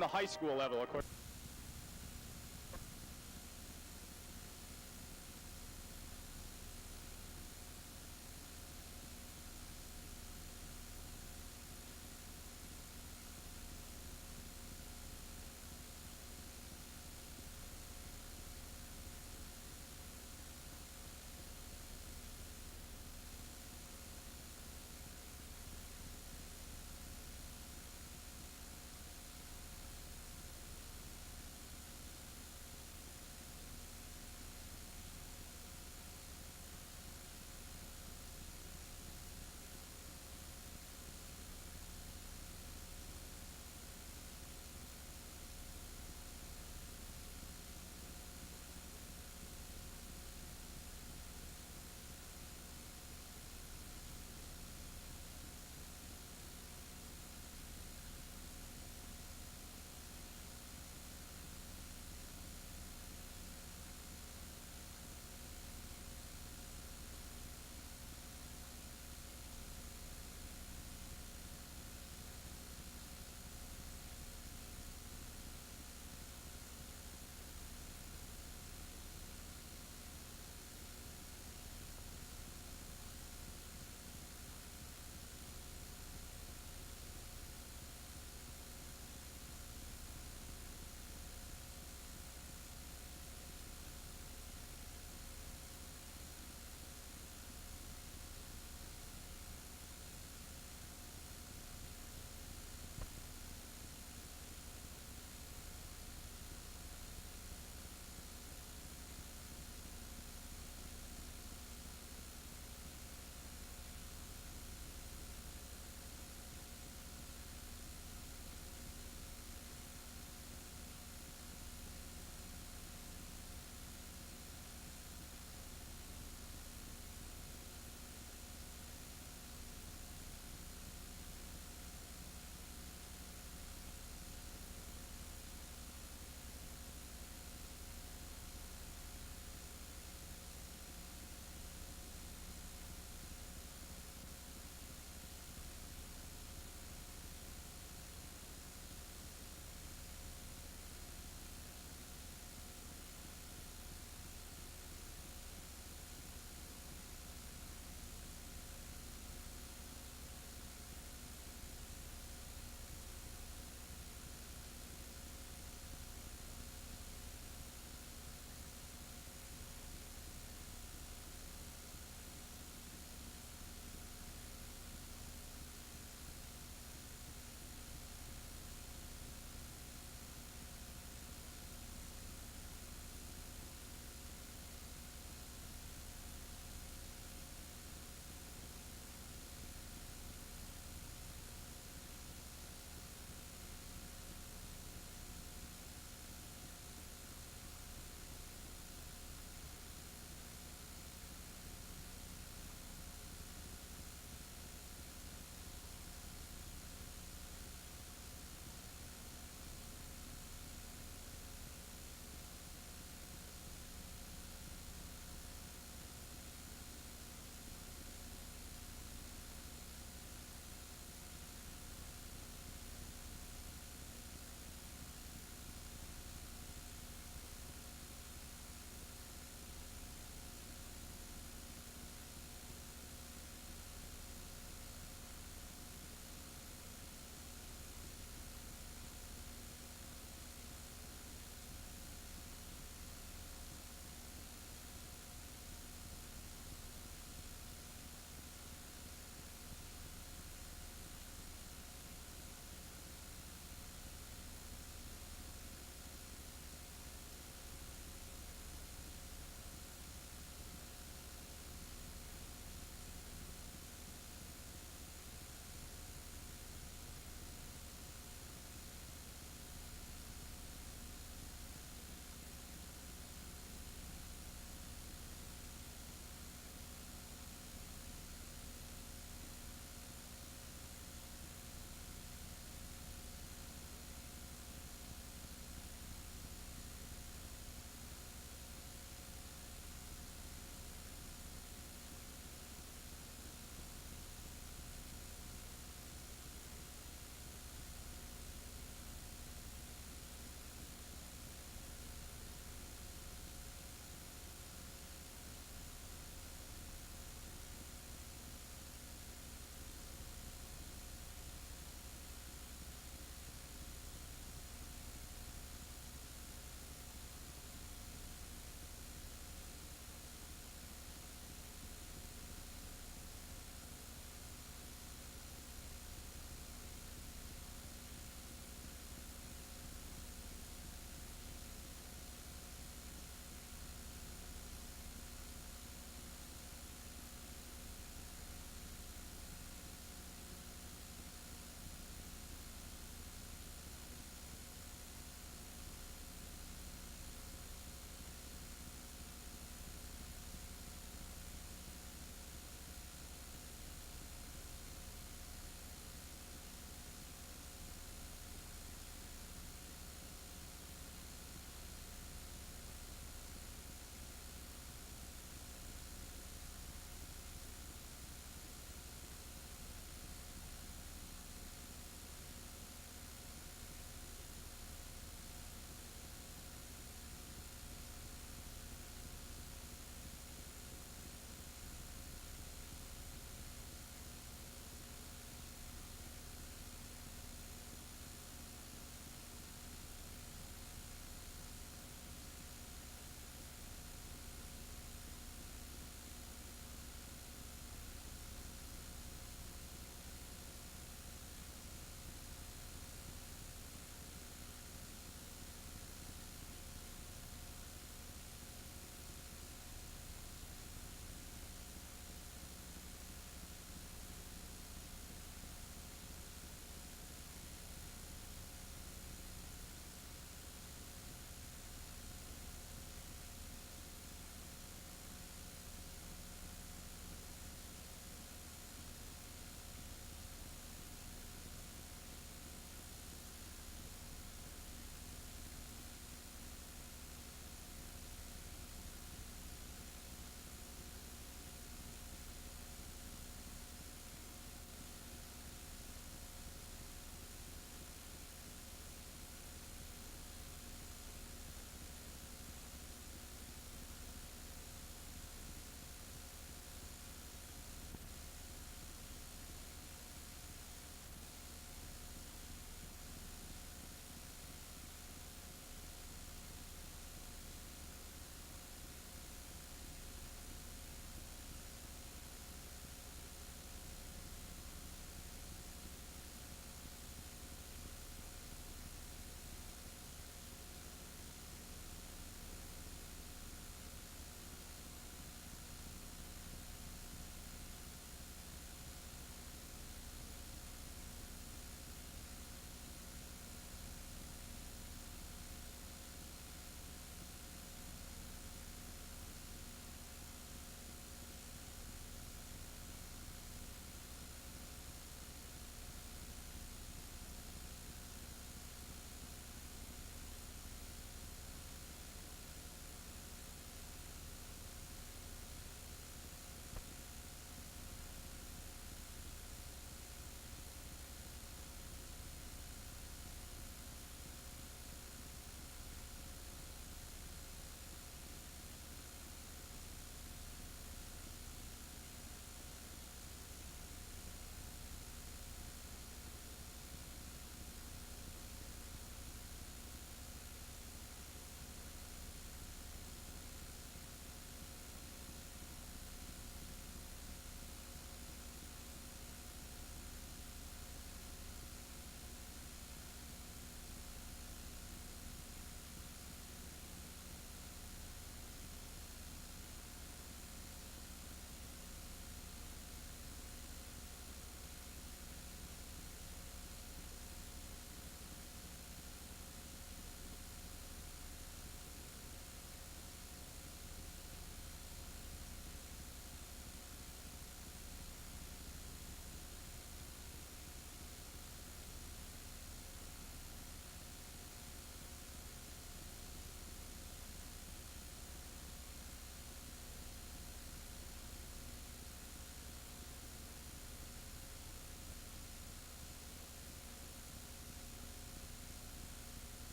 the high school level, according.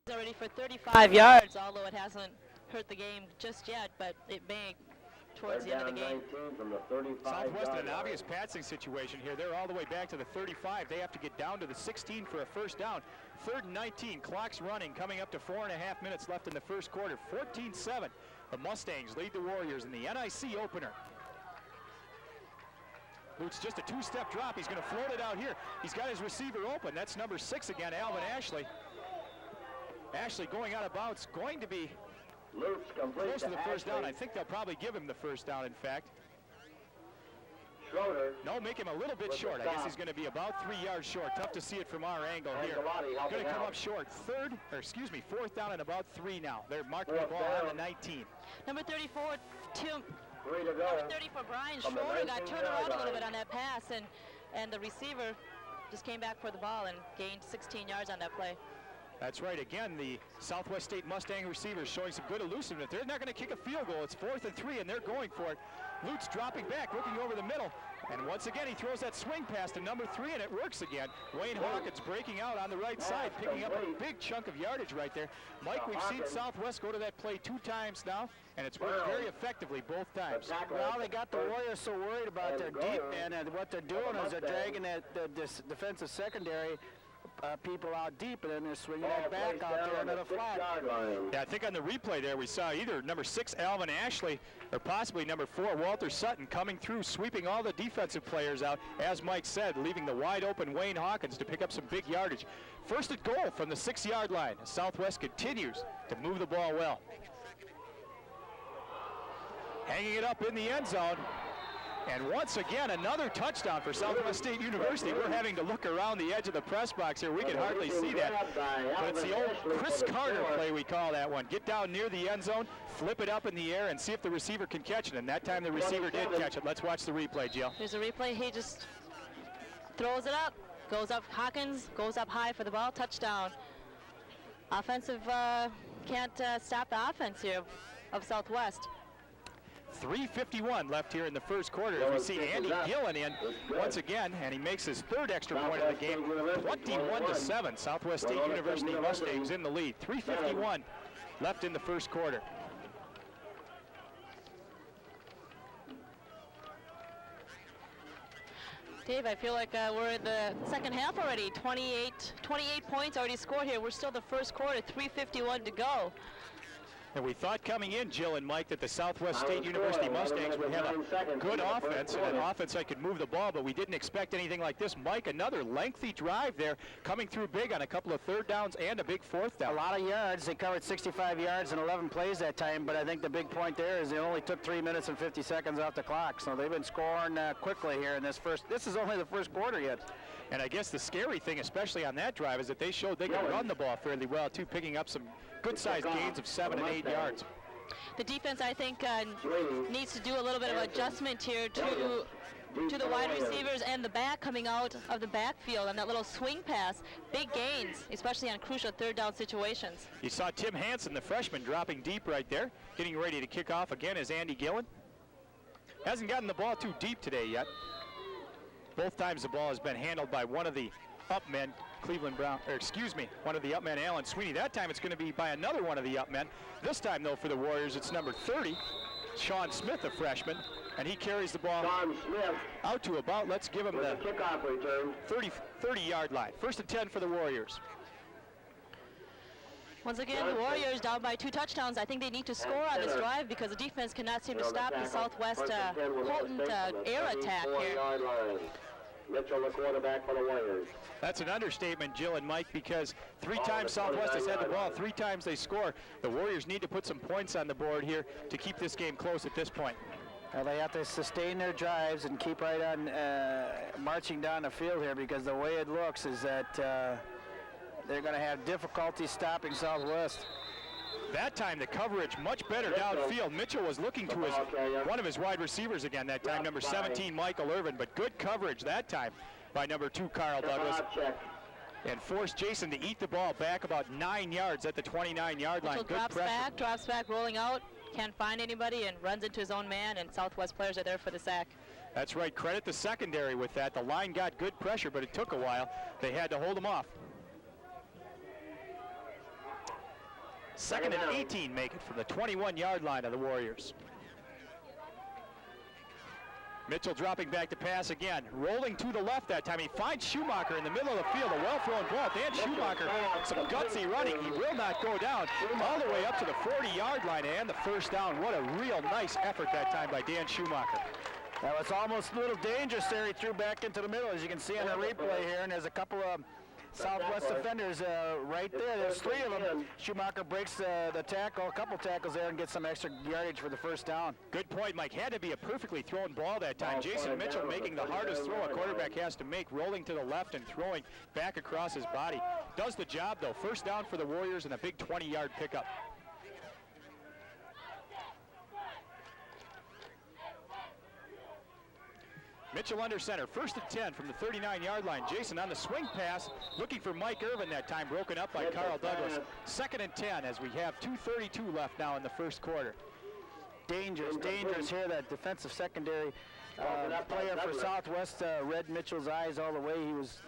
Already for 35 yards, although it hasn't hurt the game just yet, but it may towards the end of the game. Southwest in an obvious passing situation here. They're all the way back to the 35. They have to get down to the 16 for a first down. 3rd and 19, clock's running, coming up to 4.5 minutes left in the first quarter. 14-7, the Mustangs lead the Warriors in the NIC opener. Lutz just a 2-step drop. He's going to float it out here. He's got his receiver open. That's number 6 again, Alvin Ashley. Ashley going out of bounds, going to be close to the first down. I think they'll probably give him the first down, in fact. No, make him a little bit short. I guess he's going to be about 3 yards short. Tough to see it from our angle here. Going to come up short. 4th down and about 3 now. They're marking the ball on the 19. Number 34, number 34, Brian Schroeder got turned around a little bit on that pass, and the receiver just came back for the ball and gained 16 yards on that play. That's right. Again, the Southwest State Mustang receivers showing some good elusiveness. They're not going to kick a field goal. It's 4th and 3, and they're going for it. Lutz dropping back, looking over the middle. And once again, he throws that swing pass to number 3, and it works again. Wayne Hawkins breaking out on the right side, picking up a big chunk of yardage right there. Mike, we've seen Southwest go to that play 2 times now, and it's worked very effectively both times. Well, they got the Warriors so worried about their deep man, and what they're doing is they're dragging the defensive secondary people out deep, and then they're swinging that back out there into the flat. Yeah, I think on the replay there we saw either number 6, Alvin Ashley, or possibly number 4, Walter Sutton, coming through, sweeping all the defensive players out, as Mike said, leaving the wide open Wayne Hawkins to pick up some big yardage. 1st and goal from the 6-yard line. Southwest continues to move the ball well. Hanging it up in the end zone. And once again, another touchdown for Southwest State University. We're having to look around the edge of the press box here. We can hardly see that. But it's the old Chris Carter play, we call that one. Get down near the end zone, flip it up in the air, and see if the receiver can catch it. And that time the receiver did catch it. Let's watch the replay, Jill. There's a replay. He just throws it up, goes up. Hawkins goes up high for the ball. Touchdown. Offensive can't stop the offense here of Southwest. 3:51 left here in the first quarter. As we see Andy Gillen in once again, and he makes his 3rd extra point of the game. 21-7. Southwest State University Mustangs in the lead. 3:51 left in the first quarter. Dave, I feel like we're in the second half already. 28 points already scored here. We're still the first quarter. 3:51 to go. And we thought coming in, Jill and Mike, that the Southwest State University Mustangs would have a good offense and an offense that could move the ball, but we didn't expect anything like this. Mike, another lengthy drive there, coming through big on a couple of 3rd downs and a big 4th down. A lot of yards. They covered 65 yards in 11 plays that time, but I think the big point there is they only took 3 minutes and 50 seconds off the clock, so they've been scoring quickly here in this is only the first quarter yet. And I guess the scary thing, especially on that drive, is that they showed they could run the ball fairly well, too, picking up some good-sized gains of 7 and 8 yards. The defense, I think, needs to do a little bit of adjustment here to the wide receivers and the back coming out of the backfield on that little swing pass. Big gains, especially on crucial 3rd down situations. You saw Tim Hansen, the freshman, dropping deep right there, getting ready to kick off again is Andy Gillen. Hasn't gotten the ball too deep today yet. Both times the ball has been handled by one of the up men, one of the up men, Alan Sweeney. That time it's going to be by another one of the up men. This time, though, for the Warriors, it's number 30, Sean Smith, a freshman, and he carries the ball out to about, let's give him the 30-yard line. 1st and 10 for the Warriors. Once again, the Warriors down by 2 touchdowns. I think they need to score on this drive because the defense cannot seem to stop the Southwest potent air attack here. Mitchell, the quarterback for the Warriors. That's an understatement, Jill and Mike, because 3 times Southwest has had the ball, 3 times they score. The Warriors need to put some points on the board here to keep this game close at this point. Well, they have to sustain their drives and keep right on marching down the field here, because the way it looks is that they're going to have difficulty stopping Southwest. That time the coverage much better downfield. Mitchell was looking to one of his wide receivers again that time, number 17, Michael Irvin, but good coverage that time by number 2, Carl Douglas, and forced Jason to eat the ball back about 9 yards at the 29-yard line. Good drops back, rolling out, can't find anybody, and runs into his own man, and Southwest players are there for the sack. That's right. Credit the secondary with that. The line got good pressure, but it took a while. They had to hold them off. 2nd and 18 make it from the 21-yard line of the Warriors. Mitchell dropping back to pass again, rolling to the left that time. He finds Schumacher in the middle of the field, a well-thrown ball. Dan Schumacher, some gutsy running. He will not go down all the way up to the 40-yard line and the first down. What a real nice effort that time by Dan Schumacher. That was almost a little dangerous there. He threw back into the middle, as you can see on the replay here, and there's a couple of Southwest defenders right there. There's 3 of them. Schumacher breaks the tackle, a couple tackles there, and gets some extra yardage for the first down. Good point, Mike. Had to be a perfectly thrown ball that time. Jason Mitchell making the hardest throw a quarterback has to make, rolling to the left and throwing back across his body. Does the job, though. First down for the Warriors and a big 20-yard pickup. Mitchell under center, 1st and 10 from the 39-yard line. Jason on the swing pass, looking for Mike Irvin that time, broken up by Carl Douglas. 2nd and 10 as we have 2:32 left now in the first quarter. Dangerous here. That defensive secondary player for Southwest read Mitchell's eyes all the way. He was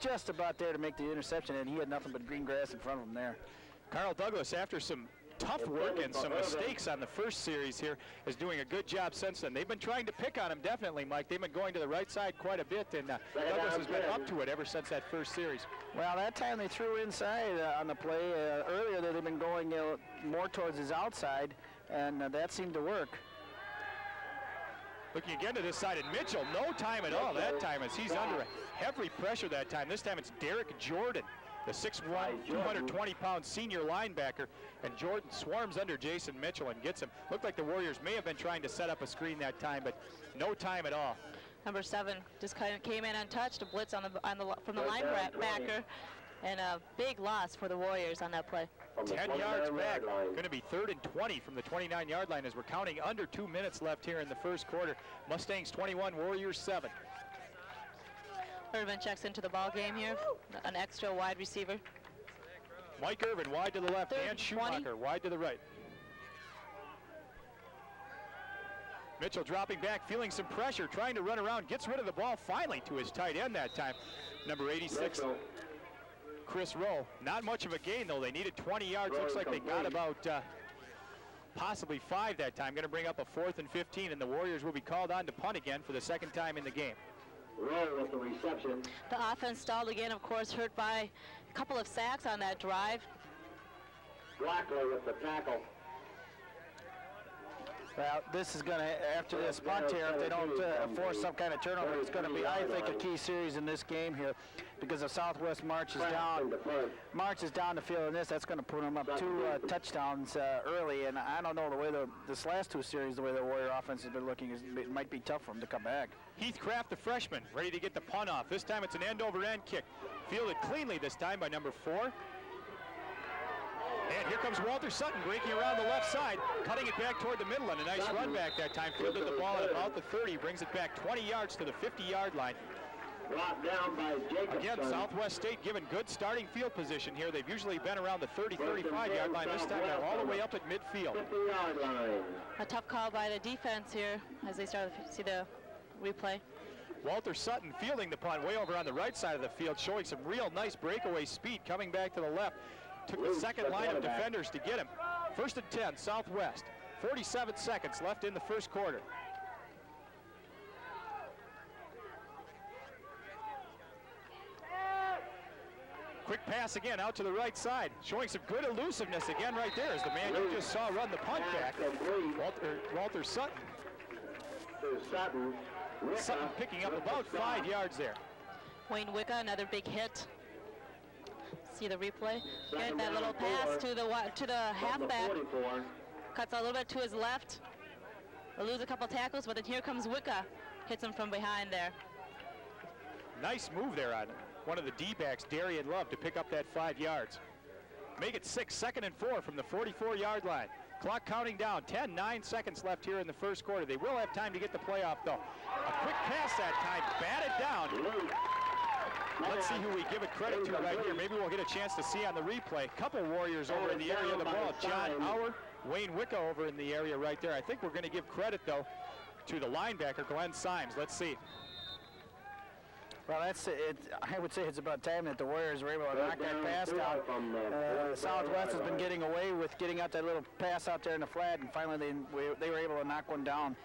just about there to make the interception, and he had nothing but green grass in front of him there. Carl Douglas, after some tough work and some mistakes on the first series here, is doing a good job since then. They've been trying to pick on him, definitely, Mike. They've been going to the right side quite a bit, and Douglas has been up to it ever since that first series. Well, that time they threw inside on the play. Earlier they've been going more towards his outside, and that seemed to work. Looking again to this side, and Mitchell, no time at all that time as he's under heavy pressure that time. This time it's Derek Jordan, the 6'1", 220-pound senior linebacker, and Jordan swarms under Jason Mitchell and gets him. Looked like the Warriors may have been trying to set up a screen that time, but no time at all. Number 7 just kind of came in untouched, a blitz from the linebacker, and a big loss for the Warriors on that play. 10 yards back, going to be 3rd and 20 from the 29-yard line as we're counting under 2 minutes left here in the first quarter. Mustangs 21, Warriors 7. Irvin checks into the ball game here, an extra wide receiver. Mike Irvin wide to the left, Dan Schumacher wide to the right. Mitchell dropping back, feeling some pressure, trying to run around, gets rid of the ball finally to his tight end that time. Number 86, Chris Rowe. Not much of a gain though. They needed 20 yards. Looks like they got about possibly 5 that time. Going to bring up a 4th and 15, and the Warriors will be called on to punt again for the 2nd time in the game. Rowe with the reception. The offense stalled again, of course, hurt by a couple of sacks on that drive. Blackler with the tackle. Well, this is going to, after this punt here, if they don't force some kind of turnover, it's going to be, I think, a key series in this game here, because if Southwest marches down the field in this, that's going to put them up 2 touchdowns early, and I don't know the way this last 2 series, the way the Warrior offense has been looking, it might be tough for them to come back. Heath Kraft, the freshman, ready to get the punt off. This time it's an end-over-end kick. Fielded cleanly this time by number 4. And here comes Walter Sutton breaking around the left side, cutting it back toward the middle, and a nice run back that time. Fielded the ball at about the 30, brings it back 20 yards to the 50-yard line. Brought down by Jacobson. Again, Southwest State given good starting field position here. They've usually been around the 30, 35-yard line. This time they're all the way up at midfield. 50-yard line. A tough call by the defense here as they start to see the replay. Walter Sutton fielding the punt way over on the right side of the field, showing some real nice breakaway speed coming back to the left. Took the second line of defenders to get him. 1st and 10, Southwest. 47 seconds left in the first quarter. Quick pass again out to the right side, showing some good elusiveness again right there as the man you just saw run the punt back, Walter Sutton. Sutton picking up about 5 yards there. Wayne Wicca, another big hit. See the replay. Getting that little pass to the halfback. Cuts a little bit to his left. They'll lose a couple tackles, but then here comes Wicca. Hits him from behind there. Nice move there on one of the D-backs, Darian Love, to pick up that 5 yards. Make it 6, 2nd and 4 from the 44-yard line. Clock counting down, 9 seconds left here in the first quarter. They will have time to get the play off, though. A quick pass that time, batted down. Let's see who we give it credit to right here. Maybe we'll get a chance to see on the replay. Couple Warriors over in the area of the ball. John Auer, Wayne Wicca over in the area right there. I think we're going to give credit, though, to the linebacker, Glenn Symes. Let's see. Well, that's it. I would say it's about time that the Warriors were able to knock that pass down. Southwest has been getting away with getting out that little pass out there in the flat, and finally they were able to knock one down.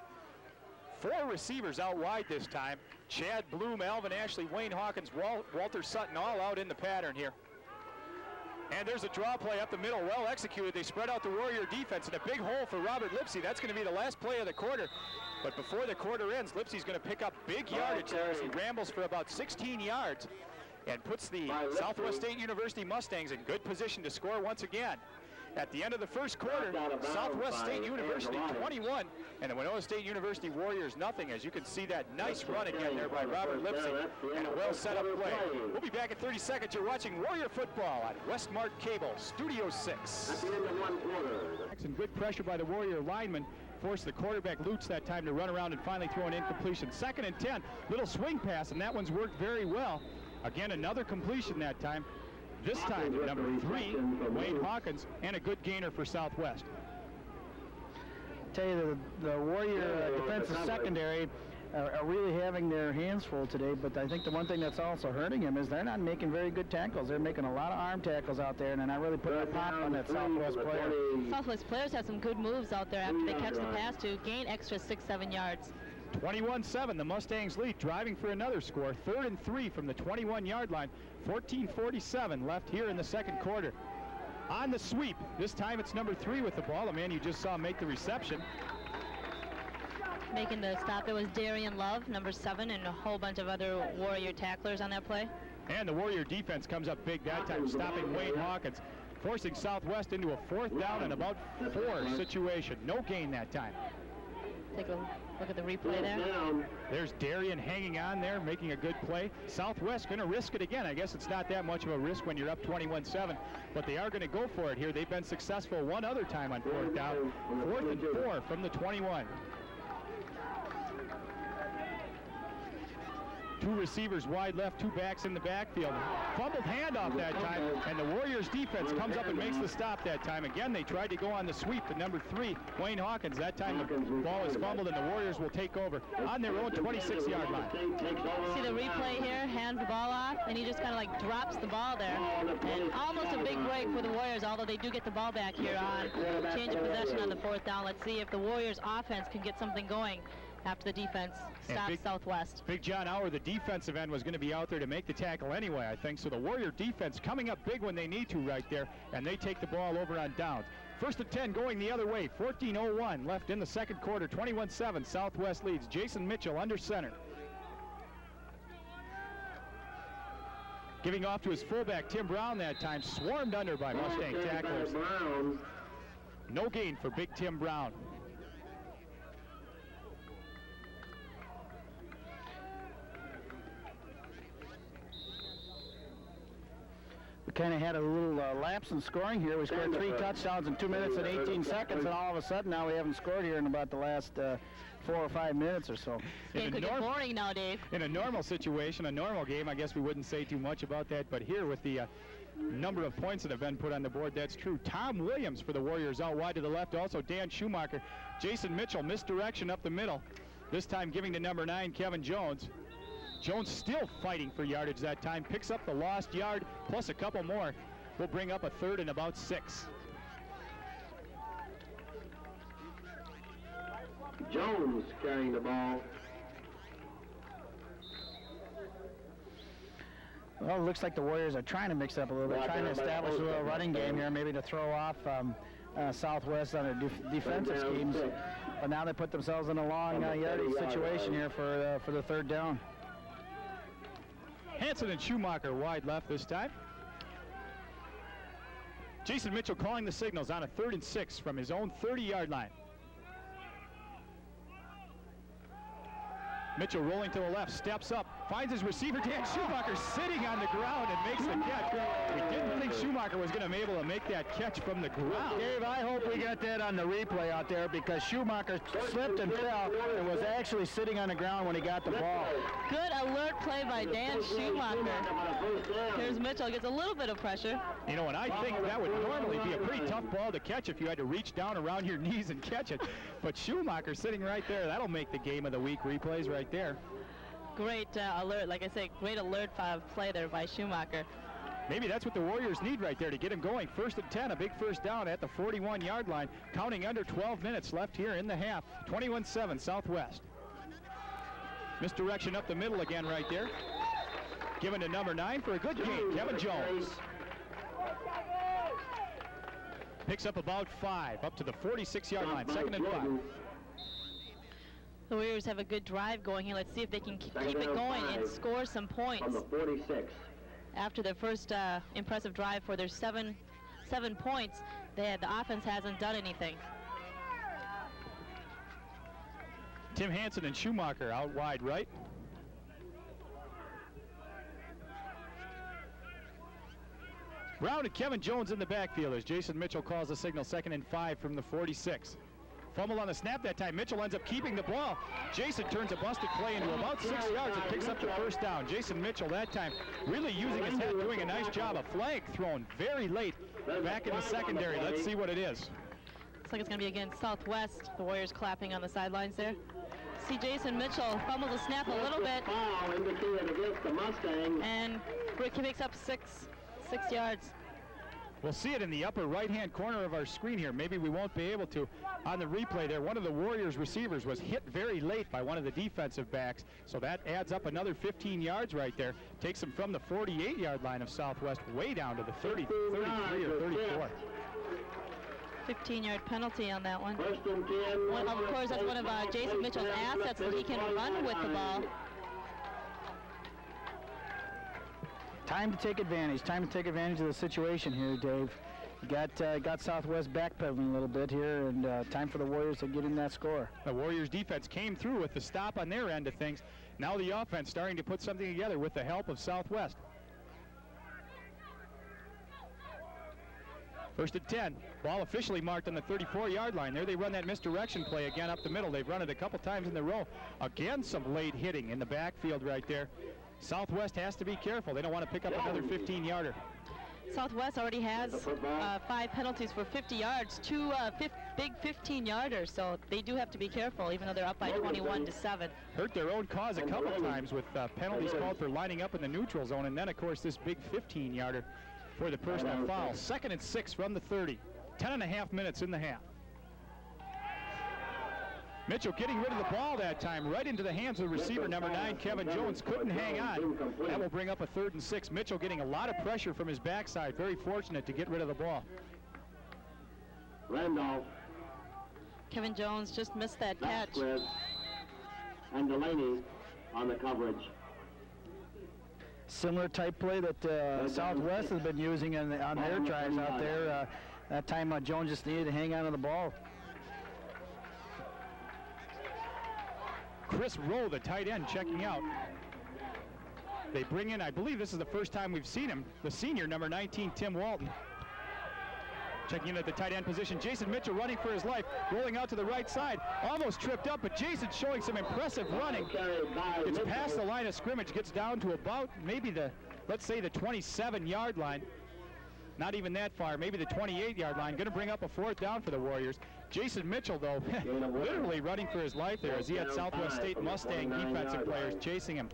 4 receivers out wide this time. Chad Bloom, Alvin Ashley, Wayne Hawkins, Walter Sutton all out in the pattern here. And there's a draw play up the middle, well executed. They spread out the Warrior defense in a big hole for Robert Lipsy. That's going to be the last play of the quarter. But before the quarter ends, Lipsy's going to pick up big yardage there as he rambles for about 16 yards and puts the Southwest State University Mustangs in good position to score once again. At the end of the first quarter, Southwest State University 21 and the Winona State University Warriors nothing. As you can see that nice run again there by Robert Lipsy and a well set up play. We'll be back in 30 seconds. You're watching Warrior Football on Westmark Cable, Studio 6. And good pressure by the Warrior lineman forced the quarterback Lutz that time to run around and finally throw an incompletion. 2nd and 10, little swing pass, and that one's worked very well. Again, another completion that time. This time, number 3, Wayne Hawkins, and a good gainer for Southwest. I tell you, the Warrior defensive secondary are really having their hands full today, but I think the one thing that's also hurting them is they're not making very good tackles. They're making a lot of arm tackles out there, and they're not really putting a pop on that Southwest player. Southwest players have some good moves out there after they catch the pass to gain extra 6-7 yards. 21-7, the Mustangs lead, driving for another score. 3rd and 3 from the 21-yard line. 14:47 left here in the second quarter. On the sweep, this time it's number 3 with the ball, the man you just saw make the reception. Making the stop, it was Darian Love, number 7, and a whole bunch of other Warrior tacklers on that play. And the Warrior defense comes up big that time, stopping Wayne Hawkins, forcing Southwest into a 4th down and about 4 situation. No gain that time. Take a look at the replay there. There's Darian hanging on there, making a good play. Southwest going to risk it again. I guess it's not that much of a risk when you're up 21-7, but they are going to go for it here. They've been successful one other time on 4th down. 4th and 4 from the 21. 2 receivers wide left, 2 backs in the backfield. Fumbled handoff that time, and the Warriors defense comes up and makes the stop that time. Again, they tried to go on the sweep to number 3, Wayne Hawkins. That time the ball is fumbled, and the Warriors will take over on their own 26-yard line. See the replay here, hands the ball off, and he just kind of like drops the ball there. And almost a big break for the Warriors, although they do get the ball back here on change of possession on the 4th down. Let's see if the Warriors offense can get something going after the defense stops Southwest. Big John Auer, the defensive end, was going to be out there to make the tackle anyway, I think. So the Warrior defense coming up big when they need to right there, and they take the ball over on downs. 1st and 10 going the other way. 14:01 left in the second quarter. 21-7, Southwest leads. Jason Mitchell under center. Giving off to his fullback, Tim Brown, that time. Swarmed under by Mustang tacklers. No gain for big Tim Brown. We kind of had a little lapse in scoring here. We scored 3 touchdowns in 2 minutes and 18 seconds, and all of a sudden now we haven't scored here in about the last 4 or 5 minutes or so. It could get boring now, Dave. In a normal situation, a normal game, I guess we wouldn't say too much about that, but here with the number of points that have been put on the board, that's true. Tom Williams for the Warriors out wide to the left, also Dan Schumacher. Jason Mitchell, misdirection up the middle, this time giving to number 9, Kevin Jones. Jones still fighting for yardage that time, picks up the lost yard, plus a couple more. Will bring up a 3rd and about 6. Jones carrying the ball. Well, it looks like the Warriors are trying to mix up a little bit, trying to establish a little running game here, maybe to throw off Southwest on their defensive schemes. But now they put themselves in a long yardage situation here for the 3rd down. Hanson and Schumacher wide left this time. Jason Mitchell calling the signals on a 3rd and 6 from his own 30-yard line. Mitchell rolling to the left, steps up, finds his receiver, Dan Schumacher, sitting on the ground and makes the catch. We didn't think Schumacher was going to be able to make that catch from the ground. Dave, I hope we got that on the replay out there, because Schumacher slipped and fell and was actually sitting on the ground when he got the ball. Good alert play by Dan Schumacher. Here's Mitchell, gets a little bit of pressure. You know, and I think that would normally be a pretty tough ball to catch if you had to reach down around your knees and catch it. But Schumacher sitting right there, that'll make the game of the week replays right there. great alert, like I say, great alert play there by Schumacher. Maybe that's what the Warriors need right there to get him going. 1st and 10, a big first down at the 41-yard line, counting under 12 minutes left here in the half. 21-7 Southwest. Misdirection up the middle again right there. Given to number 9 for a good gain, Kevin Jones. Picks up about 5, up to the 46-yard line, 2nd and 5. The Warriors have a good drive going here. Let's see if they can keep it going and score some points. On the 46. After their first impressive drive for their seven points, the offense hasn't done anything. Tim Hansen and Schumacher out wide right. Brown and Kevin Jones in the backfield as Jason Mitchell calls the signal, 2nd and 5 from the 46. Fumble on the snap that time. Mitchell ends up keeping the ball. Jason turns a busted play into about 6 yards and picks up the first down. Jason Mitchell that time really using his head, doing a nice job. A flag thrown very late back in the secondary. Let's see what it is. Looks like it's going to be against Southwest. The Warriors clapping on the sidelines there. See Jason Mitchell fumble the snap a little bit. And Rick picks up 6 yards. We'll see it in the upper right-hand corner of our screen here. Maybe we won't be able to on the replay there. One of the Warriors receivers was hit very late by one of the defensive backs, so that adds up another 15 yards right there. Takes them from the 48-yard line of Southwest way down to the 33 or 34. 15-yard penalty on that one. Of course, that's one of Jason Mitchell's assets that he can run with the ball. Time to take advantage of the situation here, Dave. Got Southwest backpedaling a little bit here, and time for the Warriors to get in that score. The Warriors defense came through with the stop on their end of things. Now the offense starting to put something together with the help of Southwest. 1st and 10. Ball officially marked on the 34-yard line. There they run that misdirection play again up the middle. They've run it a couple times in a row. Again, some late hitting in the backfield right there. Southwest has to be careful. They don't want to pick up another 15-yarder. Southwest already has 5 penalties for 50 yards, 2 big 15-yarders, so they do have to be careful, even though they're up by 21-7. Hurt their own cause a couple times with penalties called for lining up in the neutral zone, and then, of course, this big 15-yarder for the personal foul. 2nd and 6 from the 30. 10.5 minutes in the half. Mitchell getting rid of the ball that time, right into the hands of the receiver, number 9, Kevin Jones. Couldn't hang on. That will bring up a 3rd and 6. Mitchell getting a lot of pressure from his backside. Very fortunate to get rid of the ball. Randolph. Kevin Jones just missed that catch. And Delaney on the coverage. Similar type play that Southwest has been using on their drives out there. That time Jones just needed to hang on to the ball. Chris Rowe, the tight end, checking out. They bring in, I believe this is the first time we've seen him, the senior, number 19, Tim Walton. Checking in at the tight end position. Jason Mitchell running for his life, rolling out to the right side. Almost tripped up, but Jason showing some impressive running. Gets past the line of scrimmage, gets down to about maybe let's say the 27-yard line. Not even that far, maybe the 28-yard line. Going to bring up a 4th down for the Warriors. Jason Mitchell, though, literally running for his life there as he had Southwest State Mustang defensive players chasing him.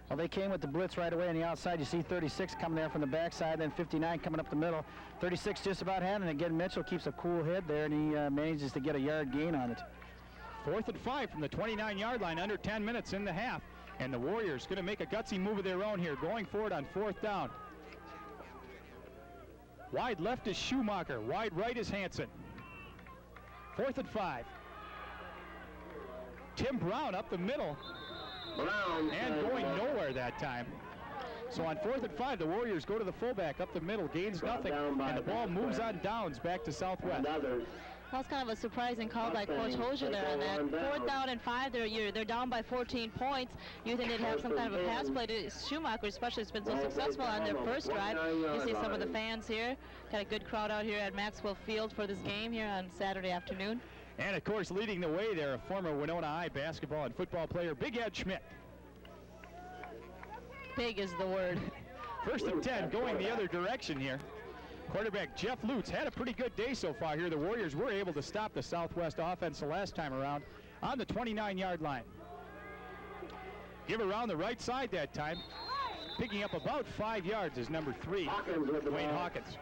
Well, they came with the blitz right away on the outside. You see 36 coming there from the backside, then 59 coming up the middle. 36 just about had it. Again, Mitchell keeps a cool head there, and he manages to get a yard gain on it. 4th and 5 from the 29-yard line, under 10 minutes in the half. And the Warriors going to make a gutsy move of their own here, going forward on 4th down. Wide left is Schumacher. Wide right is Hansen. 4th and 5. Tim Brown up the middle. And going nowhere that time. So on 4th and 5, the Warriors go to the fullback up the middle, gains nothing, and the ball moves on downs back to Southwest. That was kind of a surprising call by Coach Hosier there on that. 4th down and 5, they're down by 14 points. You think they'd have some kind of a pass play to Schumacher, especially has been so successful on their first drive. You see some of the fans here. Got a good crowd out here at Maxwell Field for this game here on Saturday afternoon. And, of course, leading the way there, a former Winona High basketball and football player, Big Ed Schmidt. Big is the word. 1st and 10 going the other direction here. Quarterback Jeff Lutz had a pretty good day so far here. The Warriors were able to stop the Southwest offense the last time around on the 29-yard line. Give around the right side that time. Picking up about 5 yards is number 3, Wayne Hawkins.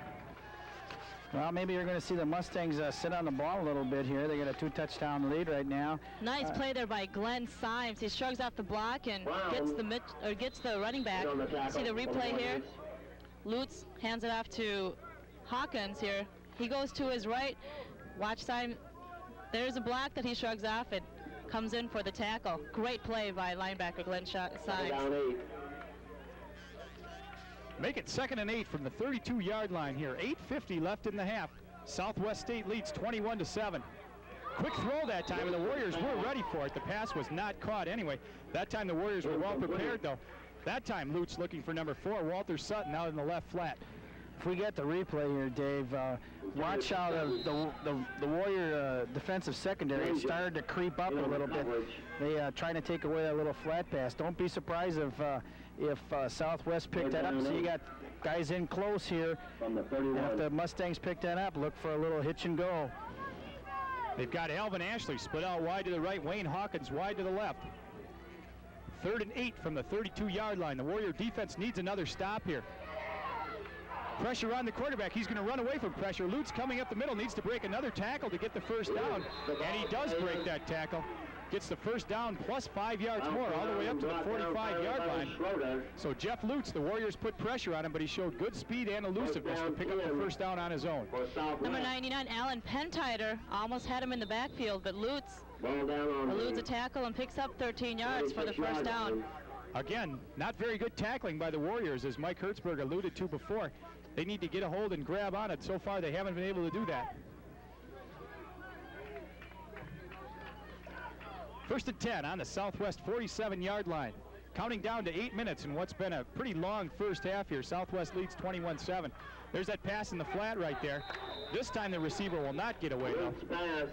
Well, maybe you're going to see the Mustangs sit on the ball a little bit here. They got a 2-touchdown lead right now. Nice play there by Glenn Symes. He shrugs off the block and gets the running back. See the replay here? Lutz hands it off to Hawkins here. He goes to his right. Watch Symes. There's a block that he shrugs off and comes in for the tackle. Great play by linebacker Glenn Symes. Make it 2nd and 8 from the 32-yard line here. 8:50 left in the half. Southwest State leads 21-7. Quick throw that time, and the Warriors were ready for it. The pass was not caught anyway. That time the Warriors were well prepared, though. That time Lutz looking for number 4, Walter Sutton, out in the left flat. If we get the replay here, Dave, watch how the Warrior defensive secondary started to creep up a little bit. They trying to take away that little flat pass. Don't be surprised if Southwest picked that up. So you got guys in close here, and if the Mustangs pick that up, look for a little hitch and go. They've got Alvin Ashley split out wide to the right, Wayne Hawkins wide to the left. 3rd and 8 from the 32-yard line. The Warrior defense needs another stop here. Pressure on the quarterback. He's going to run away from pressure. Lutz coming up the middle, needs to break another tackle to get the first down, and he does break that tackle. Gets the first down plus 5 yards more, all the way up to the 45-yard line. So Jeff Lutz, the Warriors put pressure on him, but he showed good speed and elusiveness to pick up the first down on his own. Number 99, Alan Pentiter, almost had him in the backfield, but Lutz eludes a tackle and picks up 13 yards for the first down. Again, not very good tackling by the Warriors, as Mike Hertzberg alluded to before. They need to get a hold and grab on it. So far, they haven't been able to do that. 1st and 10 on the Southwest 47-yard line. Counting down to 8 minutes in what's been a pretty long first half here. Southwest leads 21-7. There's that pass in the flat right there. This time the receiver will not get away, though.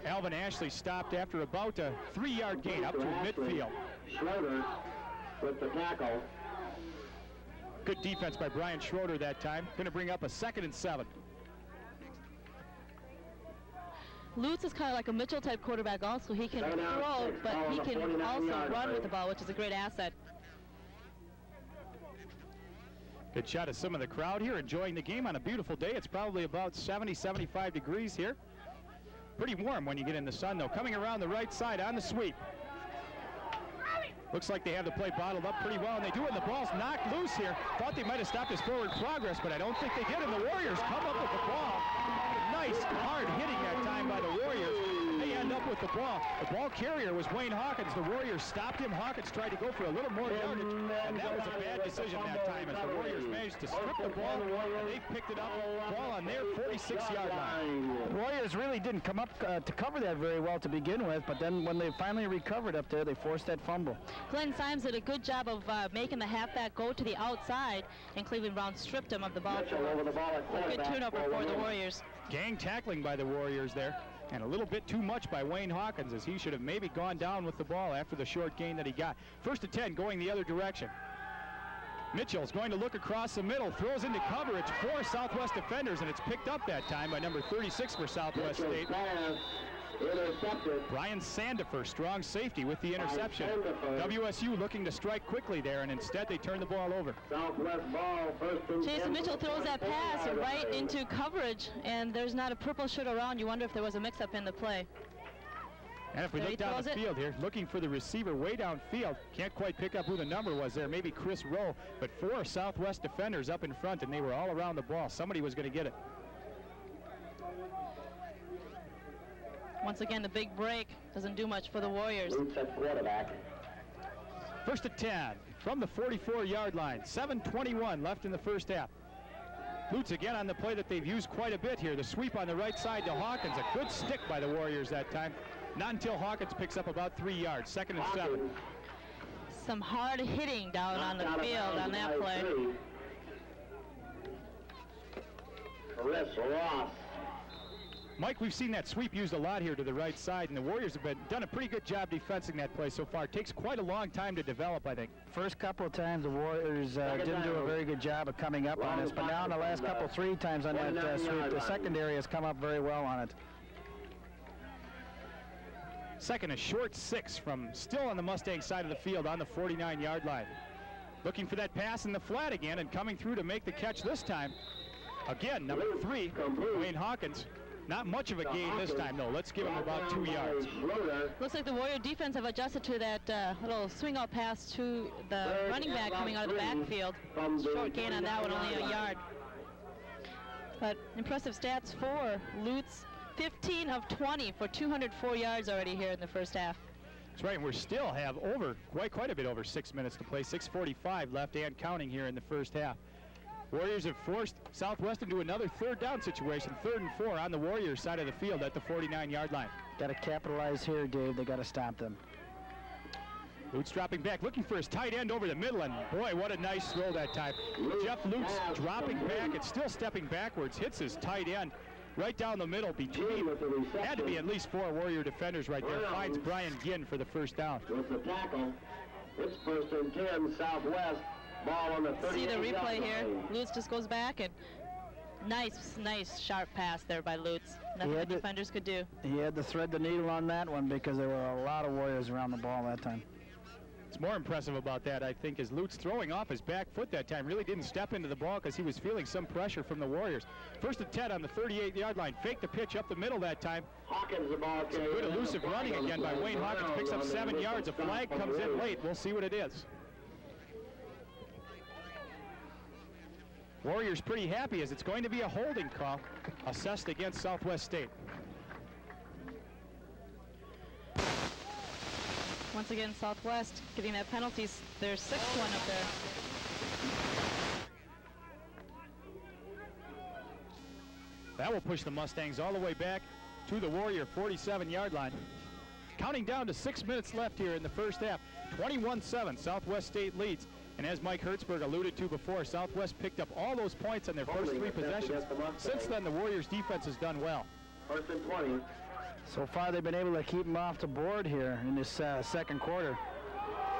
Alvin Ashley stopped after about a 3-yard gain up to midfield. Schroeder with the tackle. Good defense by Brian Schroeder that time. Going to bring up a 2nd and 7. Lutz is kind of like a Mitchell-type quarterback also. He can throw, but he can also run with the ball, which is a great asset. Good shot of some of the crowd here enjoying the game on a beautiful day. It's probably about 70, 75 degrees here. Pretty warm when you get in the sun, though. Coming around the right side on the sweep. Looks like they have the play bottled up pretty well, and they do, and the ball's knocked loose here. Thought they might have stopped his forward progress, but I don't think they did, and the Warriors come up with the ball. Nice hard hitting that time by the Warriors. They end up with the ball. The ball carrier was Wayne Hawkins. The Warriors stopped him. Hawkins tried to go for a little more yardage, and that was a bad decision that time as the Warriors managed to strip the ball, and they picked it up, ball on their 46-yard line. The Warriors really didn't come up to cover that very well to begin with, but then when they finally recovered up there, they forced that fumble. Glenn Symes did a good job of making the halfback go to the outside, and Cleveland Brown stripped him of the ball. A good turnover for the Warriors. Gang tackling by the Warriors there, and a little bit too much by Wayne Hawkins, as he should have maybe gone down with the ball after the short gain that he got. 1st and 10 going the other direction. Mitchell's going to look across the middle, throws into coverage for Southwest defenders, and it's picked up that time by number 36 for Southwest State. Brian Sandifer, strong safety with the interception. WSU looking to strike quickly there, and instead they turn the ball over. Jason Mitchell throws that pass right into coverage, and there's not a purple shirt around. You wonder if there was a mix-up in the play. And if we look down the field here, looking for the receiver way downfield, can't quite pick up who the number was there, maybe Chris Rowe, but 4 Southwest defenders up in front, and they were all around the ball. Somebody was going to get it. Once again, the big break doesn't do much for the Warriors. 1st and 10 from the 44-yard line. 7:21 left in the first half. Lutz again on the play that they've used quite a bit here. The sweep on the right side to Hawkins. A good stick by the Warriors that time. Not until Hawkins picks up about 3 yards. 2nd and 7. Some hard hitting down on the field on that play. Mike, we've seen that sweep used a lot here to the right side, and the Warriors have done a pretty good job defensing that play so far. It takes quite a long time to develop, I think. First couple of times the Warriors didn't do a very good job of coming up on us, but now in the last couple, 3 times on that sweep, the secondary has come up very well on it. Second, a short 6 from still on the Mustang side of the field on the 49-yard line. Looking for that pass in the flat again and coming through to make the catch this time. Again, number 3, Wayne Hawkins. Not much of a gain this time, though. Let's give him about 2 yards. Looks like the Warrior defense have adjusted to that little swing-out pass to the running back coming out of the backfield. Short gain on that one, only a yard. But impressive stats for Lutz. 15 of 20 for 204 yards already here in the first half. That's right, and we still have quite a bit over 6 minutes to play. 6:45 left and counting here in the first half. Warriors have forced Southwest into another third down situation, 3rd and 4 on the Warriors side of the field at the 49-yard line. Got to capitalize here, Dave. They got to stop them. Lutz dropping back, looking for his tight end over the middle, and boy, what a nice throw that time. Jeff Lutz dropping back and still stepping backwards, hits his tight end right down the middle between, had to be at least 4 Warrior defenders right there, finds Brian Ginn for the first down. With the tackle, it's 1st and 10, Southwest. Ball on the 38. See the replay here. Lutz just goes back, and nice sharp pass there by Lutz. Nothing the defenders could do. He had to thread the needle on that one because there were a lot of Warriors around the ball that time. What's more impressive about that, I think, is Lutz throwing off his back foot that time. Really didn't step into the ball because he was feeling some pressure from the Warriors. 1st and 10 on the 38-yard line. Fake the pitch up the middle that time. Hawkins, the ball Some good elusive running again by Wayne Hawkins. Picks up 7 yards. A flag comes in late. We'll see what it is. Warriors pretty happy as it's going to be a holding call assessed against Southwest State. Once again, Southwest getting that penalty, their 6th one up there. That will push the Mustangs all the way back to the Warrior 47-yard line. Counting down to 6 minutes left here in the first half. 21-7, Southwest State leads. And as Mike Hertzberg alluded to before, Southwest picked up all those points on their first 3 possessions. Since then, the Warriors' defense has done well. 1st and 20. So far, they've been able to keep them off the board here in this second quarter.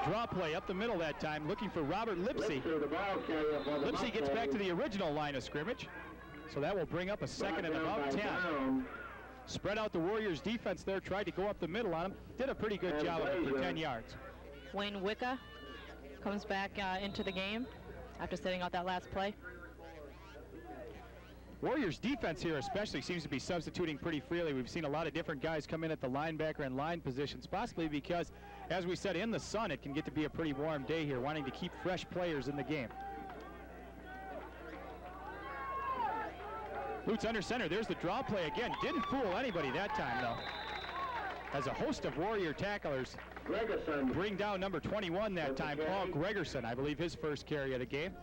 Draw play up the middle that time, looking for Robert Lipsy. Lipsy gets back to the original line of scrimmage. So that will bring up a 2nd and about 10. Spread out the Warriors' defense there, tried to go up the middle on him. Did a pretty good job of it for 10 yards. Wayne Wicca comes back into the game after setting out that last play. Warriors defense here especially seems to be substituting pretty freely. We've seen a lot of different guys come in at the linebacker and line positions, possibly because, as we said, in the sun it can get to be a pretty warm day here, wanting to keep fresh players in the game. Lutz under center, there's the draw play again. Didn't fool anybody that time though. As a host of Warrior tacklers bring down number 21 that time, Paul Gregerson, I believe his first carry of the game.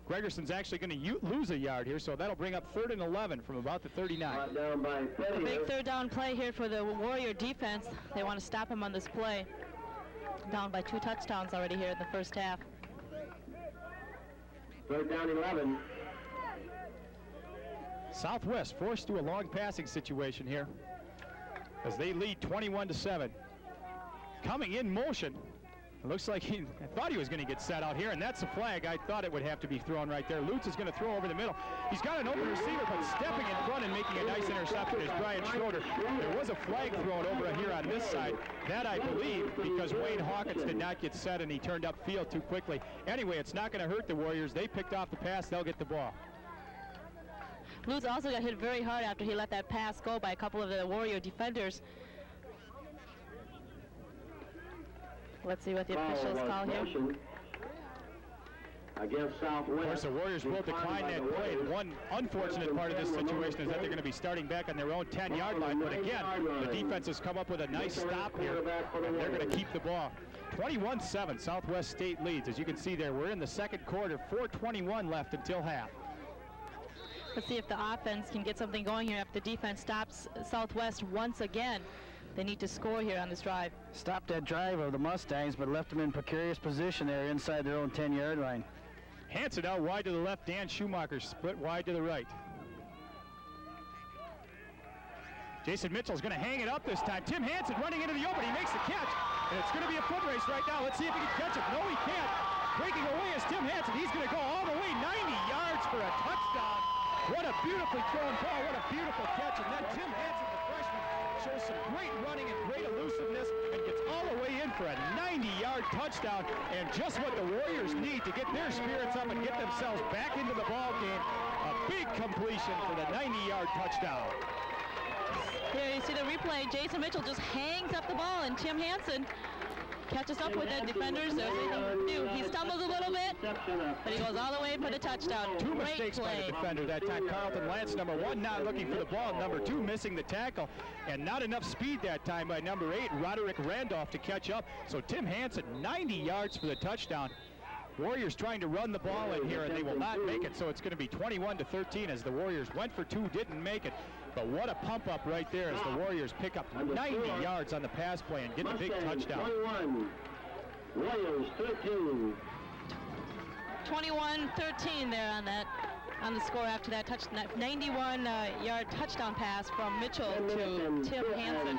Gregerson's actually going to lose a yard here, so that'll bring up 3rd and 11 from about the 39. A big 3rd down play here for the Warrior defense. They want to stop him on this play. Down by 2 touchdowns already here in the first half. 3rd down 11. Southwest forced to a long passing situation here as they lead 21-7. Coming in motion. It looks like I thought he was going to get set out here, and that's a flag. I thought it would have to be thrown right there. Lutz is going to throw over the middle. He's got an open receiver, but stepping in front and making a nice interception is Brian Schroeder. There was a flag thrown over here on this side. That, I believe, because Wayne Hawkins did not get set and he turned upfield too quickly. Anyway, it's not going to hurt the Warriors. They picked off the pass. They'll get the ball. Lutz also got hit very hard after he let that pass go by a couple of the Warrior defenders. Let's see what the officials call here. Against Southwest. Of course, the Warriors will decline that play. The one unfortunate part of this situation is that they're going to be starting back on their own 10-yard line. But again, the defense has come up with a nice stop here, and they're going to keep the ball. 21-7, Southwest State leads. As you can see there, we're in the second quarter, 4:21 left until half. Let's see if the offense can get something going here after the defense stops Southwest once again. They need to score here on this drive. Stopped that drive of the Mustangs, but left them in precarious position there inside their own 10-yard line. Hanson out wide to the left. Dan Schumacher split wide to the right. Jason Mitchell's going to hang it up this time. Tim Hanson running into the open. He makes the catch, and it's going to be a foot race right now. Let's see if he can catch it. No, he can't. Breaking away is Tim Hanson. He's going to go all the way 90 yards for a touchdown. What a beautifully thrown ball. What a beautiful catch. And then Tim Hanson, the freshman, shows some great running and great elusiveness and gets all the way in for a 90-yard touchdown. And just what the Warriors need to get their spirits up and get themselves back into the ball game. A big completion for the 90-yard touchdown. Here you see the replay. Jason Mitchell just hangs up the ball, and Tim Hansen catches up with the defenders. There's anything to do. He stumbles a little bit, but he goes all the way for the touchdown. Two Great mistakes play by the defender that time. Carlton Lance, number 1, not looking for the ball. Number 2, missing the tackle. And not enough speed that time by number 8, Roderick Randolph, to catch up. So Tim Hansen, 90 yards for the touchdown. Warriors trying to run the ball in here, and they will not make it. So it's going to be 21-13 as the Warriors went for 2, didn't make it. But what a pump up right there as the Warriors pick up 90 yards on the pass play and get the big touchdown. 21, Warriors 13. 21-13 there on the score after that 91-yard touchdown pass from Mitchell to Tim Hansen.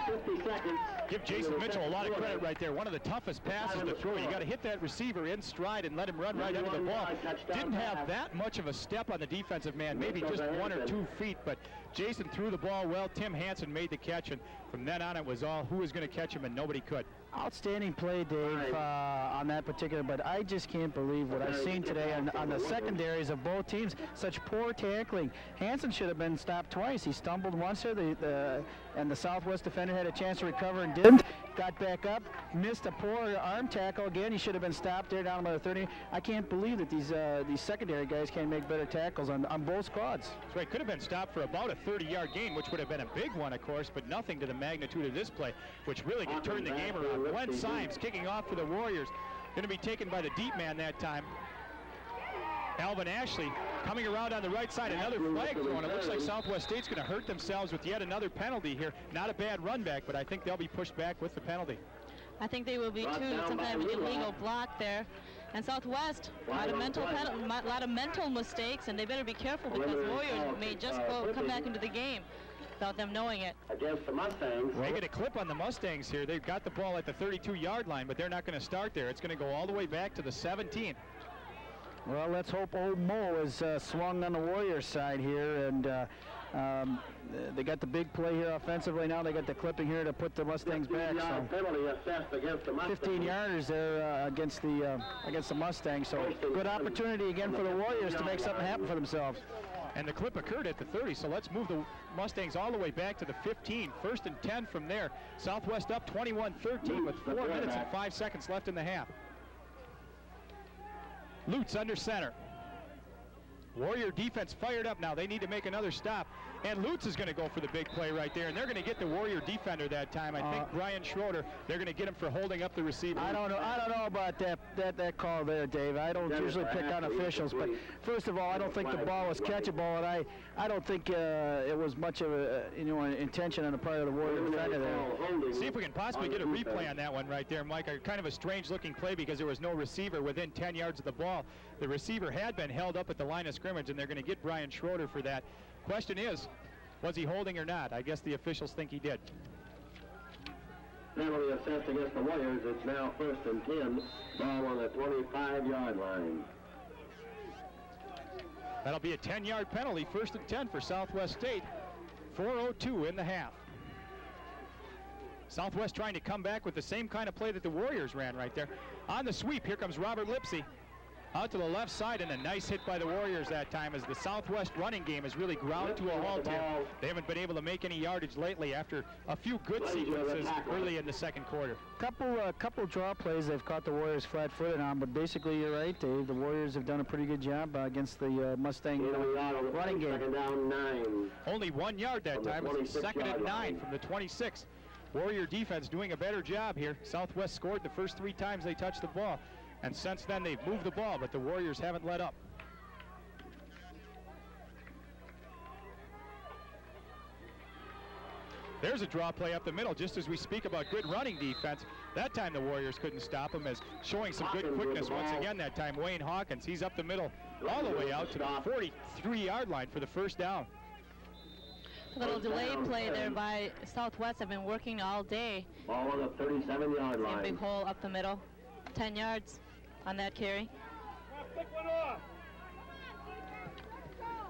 Give Jason Mitchell a lot of credit right there. One of the toughest passes to throw. You got to hit that receiver in stride and let him run right under the ball. Didn't have that much of a step on the defensive man, maybe just 1 or 2 feet, but Jason threw the ball well. Tim Hansen made the catch, and from then on it was all who was going to catch him, and nobody could. Outstanding play, Dave, on that particular, but I just can't believe what I've seen today on the secondaries of both teams. Such poor tackling. Hansen should have been stopped twice. He stumbled once there, and the Southwest defender had a chance to recover and didn't. Got back up, missed a poor arm tackle again. He should have been stopped there down by the 30. I can't believe that these secondary guys can't make better tackles on both squads. That's right. Could have been stopped for about a 30-yard gain, which would have been a big one, of course, but nothing to the magnitude of this play, which really could turn the game around. Glenn Symes kicking off for the Warriors. Going to be taken by the deep man that time. Alvin Ashley coming around on the right side, another flag thrown. It looks like Southwest State's going to hurt themselves with yet another penalty here. Not a bad run back, but I think they'll be pushed back with the penalty. I think they will be too. Some kind of illegal block there. And Southwest, a lot of mental mistakes, and they better be careful because Warriors may just come back into the game without them knowing it. Against the Mustangs. They get a clip on the Mustangs here. They've got the ball at the 32-yard line, but they're not going to start there. It's going to go all the way back to the 17. Well, let's hope Old Mo is swung on the Warriors side here, and they got the big play here offensively. Now they got the clipping here to put the Mustangs back. So penalty assessed against the Mustangs. 15-yarders there against the Mustangs. So good opportunity again for the Warriors to make something happen for themselves. And the clip occurred at the 30, so let's move the Mustangs all the way back to the 15. 1st and 10 from there. Southwest up 21-13 with 4 minutes and 5 seconds left in the half. Lutz under center. Warrior defense fired up now. They need to make another stop. And Lutz is going to go for the big play right there. And they're going to get the Warrior defender that time. I think Brian Schroeder, they're going to get him for holding up the receiver. I don't know about that call there, Dave. I don't usually pick on officials. But first of all, I don't think the ball was catchable. And I don't think it was much of an intention on the part of the Warrior defender there. See if we can possibly get a replay on that one right there, Mike. Kind of a strange looking play because there was no receiver within 10 yards of the ball. The receiver had been held up at the line of scrimmage, and they're going to get Brian Schroeder for that. Question is, was he holding or not? I guess the officials think he did. Penalty assessed against the Warriors. It's now 1st and 10. Ball on the 25-yard line. That'll be a 10-yard penalty. 1st and 10 for Southwest State. 4:02 in the half. Southwest trying to come back with the same kind of play that the Warriors ran right there. On the sweep, here comes Robert Lipsy. Out to the left side, and a nice hit by the Warriors that time as the Southwest running game has really ground to a halt here. They haven't been able to make any yardage lately after a few good sequences early in the second quarter. Couple draw plays they've caught the Warriors flat-footed on, but basically you're right, Dave. The Warriors have done a pretty good job against the Mustang running game. Down 9. Only 1 yard that time. It was 2nd and 9 from the 26. Warrior defense doing a better job here. Southwest scored the first 3 times they touched the ball. And since then, they've moved the ball, but the Warriors haven't let up. There's a draw play up the middle, just as we speak about good running defense. That time the Warriors couldn't stop him, as showing some good quickness once again that time. Wayne Hawkins, he's up the middle all the way out to the 43-yard line for the first down. A little delay play there by Southwest. Have been working all day. Ball on the 37-yard line. Big hole up the middle. 10 yards on that carry.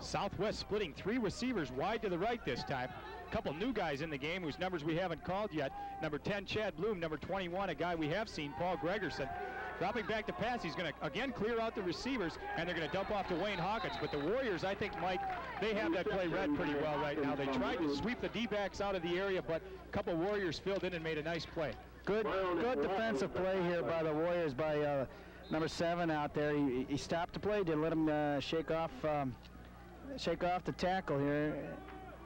Southwest splitting 3 receivers wide to the right this time. A couple new guys in the game whose numbers we haven't called yet. Number 10, Chad Bloom. Number 21, a guy we have seen, Paul Gregerson. Dropping back to pass, he's going to again clear out the receivers, and they're going to dump off to Wayne Hawkins. But the Warriors, I think, Mike, they have that play read pretty well right now. They tried to sweep the D-backs out of the area, but a couple Warriors filled in and made a nice play. Good defensive play here by the Warriors, by number 7 out there. He stopped the play, didn't let him shake off the tackle here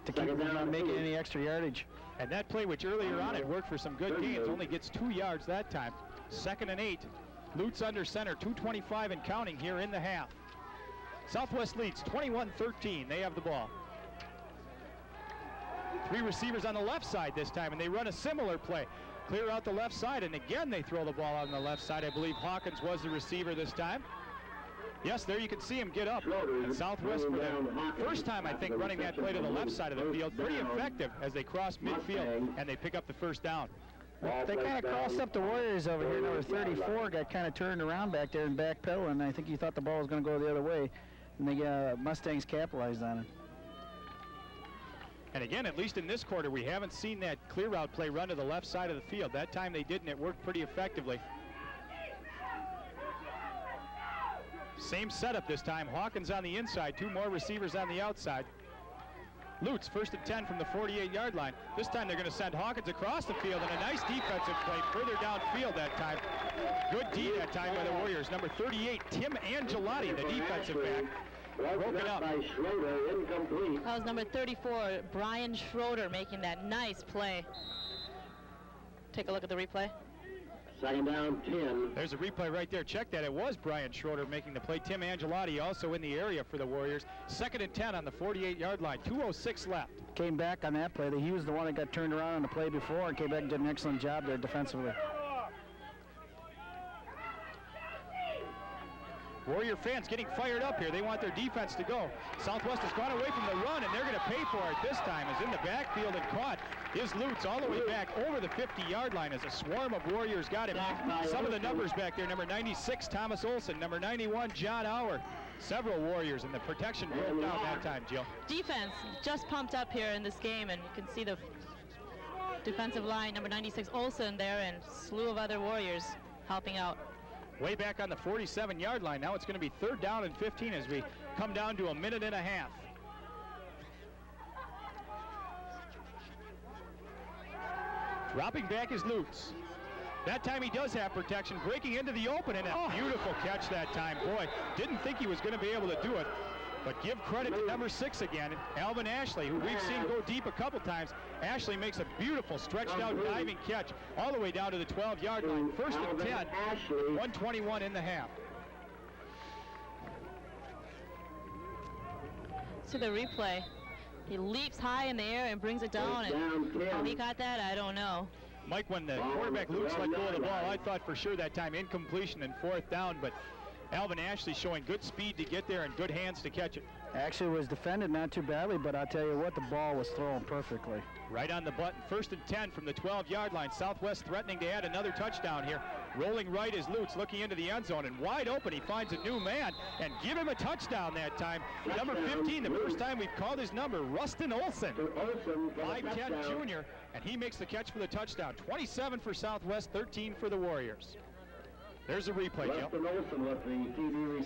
to keep him from not making any extra yardage. And that play, which earlier on had worked for some good gains, only gets 2 yards that time. 2nd and 8. Lutz under center, 2:25 and counting here in the half. Southwest leads 21-13. They have the ball. 3 receivers on the left side this time, and they run a similar play. Clear out the left side, and again they throw the ball out on the left side. I believe Hawkins was the receiver this time. Yes, there you can see him get up. And Southwest, for the first time, I think, running that play to the left side of the field. Pretty effective as they cross midfield, and they pick up the first down. They kind of crossed up the Warriors over here. Number 34 got kind of turned around back there and backpedaled, and I think he thought the ball was going to go the other way, and the Mustangs capitalized on it. And again, at least in this quarter, we haven't seen that clear out play run to the left side of the field. That time they did, and it worked pretty effectively. Same setup this time. Hawkins on the inside, 2 more receivers on the outside. Lutz, 1st and 10 from the 48-yard line. This time they're going to send Hawkins across the field, and a nice defensive play further downfield that time. Good D that time by the Warriors. Number 38, Tim Angelotti, the defensive back. Broken up. That was number 34, Brian Schroeder, making that nice play. Take a look at the replay. 2nd down, 10. There's a replay right there. Check that. It was Brian Schroeder making the play. Tim Angelotti also in the area for the Warriors. 2nd and 10 on the 48-yard line. 2:06 left. Came back on that play. He was the one that got turned around on the play before and came back and did an excellent job there defensively. Warrior fans getting fired up here. They want their defense to go. Southwest has gone away from the run, and they're going to pay for it this time. As in the backfield and caught is Lutz all the way back over the 50-yard line as a swarm of Warriors got him. Some of the numbers back there, number 96, Thomas Olson, number 91, John Auer. Several Warriors, and the protection broke down that time, Jill. Defense just pumped up here in this game, and you can see the defensive line, number 96, Olson there, and a slew of other Warriors helping out. Way back on the 47-yard line. Now it's going to be 3rd down and 15 as we come down to a minute and a half. Dropping back is Lutz. That time he does have protection, breaking into the open, and a beautiful catch that time. Boy, didn't think he was going to be able to do it. But give credit to number 6 again, Alvin Ashley, who we've seen go deep a couple times. Ashley makes a beautiful stretched-out diving catch all the way down to the 12-yard line. 1st and 10, 1:21 in the half. See the replay. He leaps high in the air and brings it down, and how he got that, I don't know. Mike, when the quarterback Lutz let go of the ball, I thought for sure that time incompletion and 4th down, but Alvin Ashley showing good speed to get there and good hands to catch it. Actually was defended not too badly, but I'll tell you what, the ball was thrown perfectly. Right on the button. 1st and 10 from the 12-yard line. Southwest threatening to add another touchdown here. Rolling right is Lutz, looking into the end zone, and wide open he finds a new man and give him a touchdown that time. Number 15, the first time we've called his number, Rustin Olson, 5'10" junior, and he makes the catch for the touchdown. 27 for Southwest, 13 for the Warriors. There's a replay, Jill.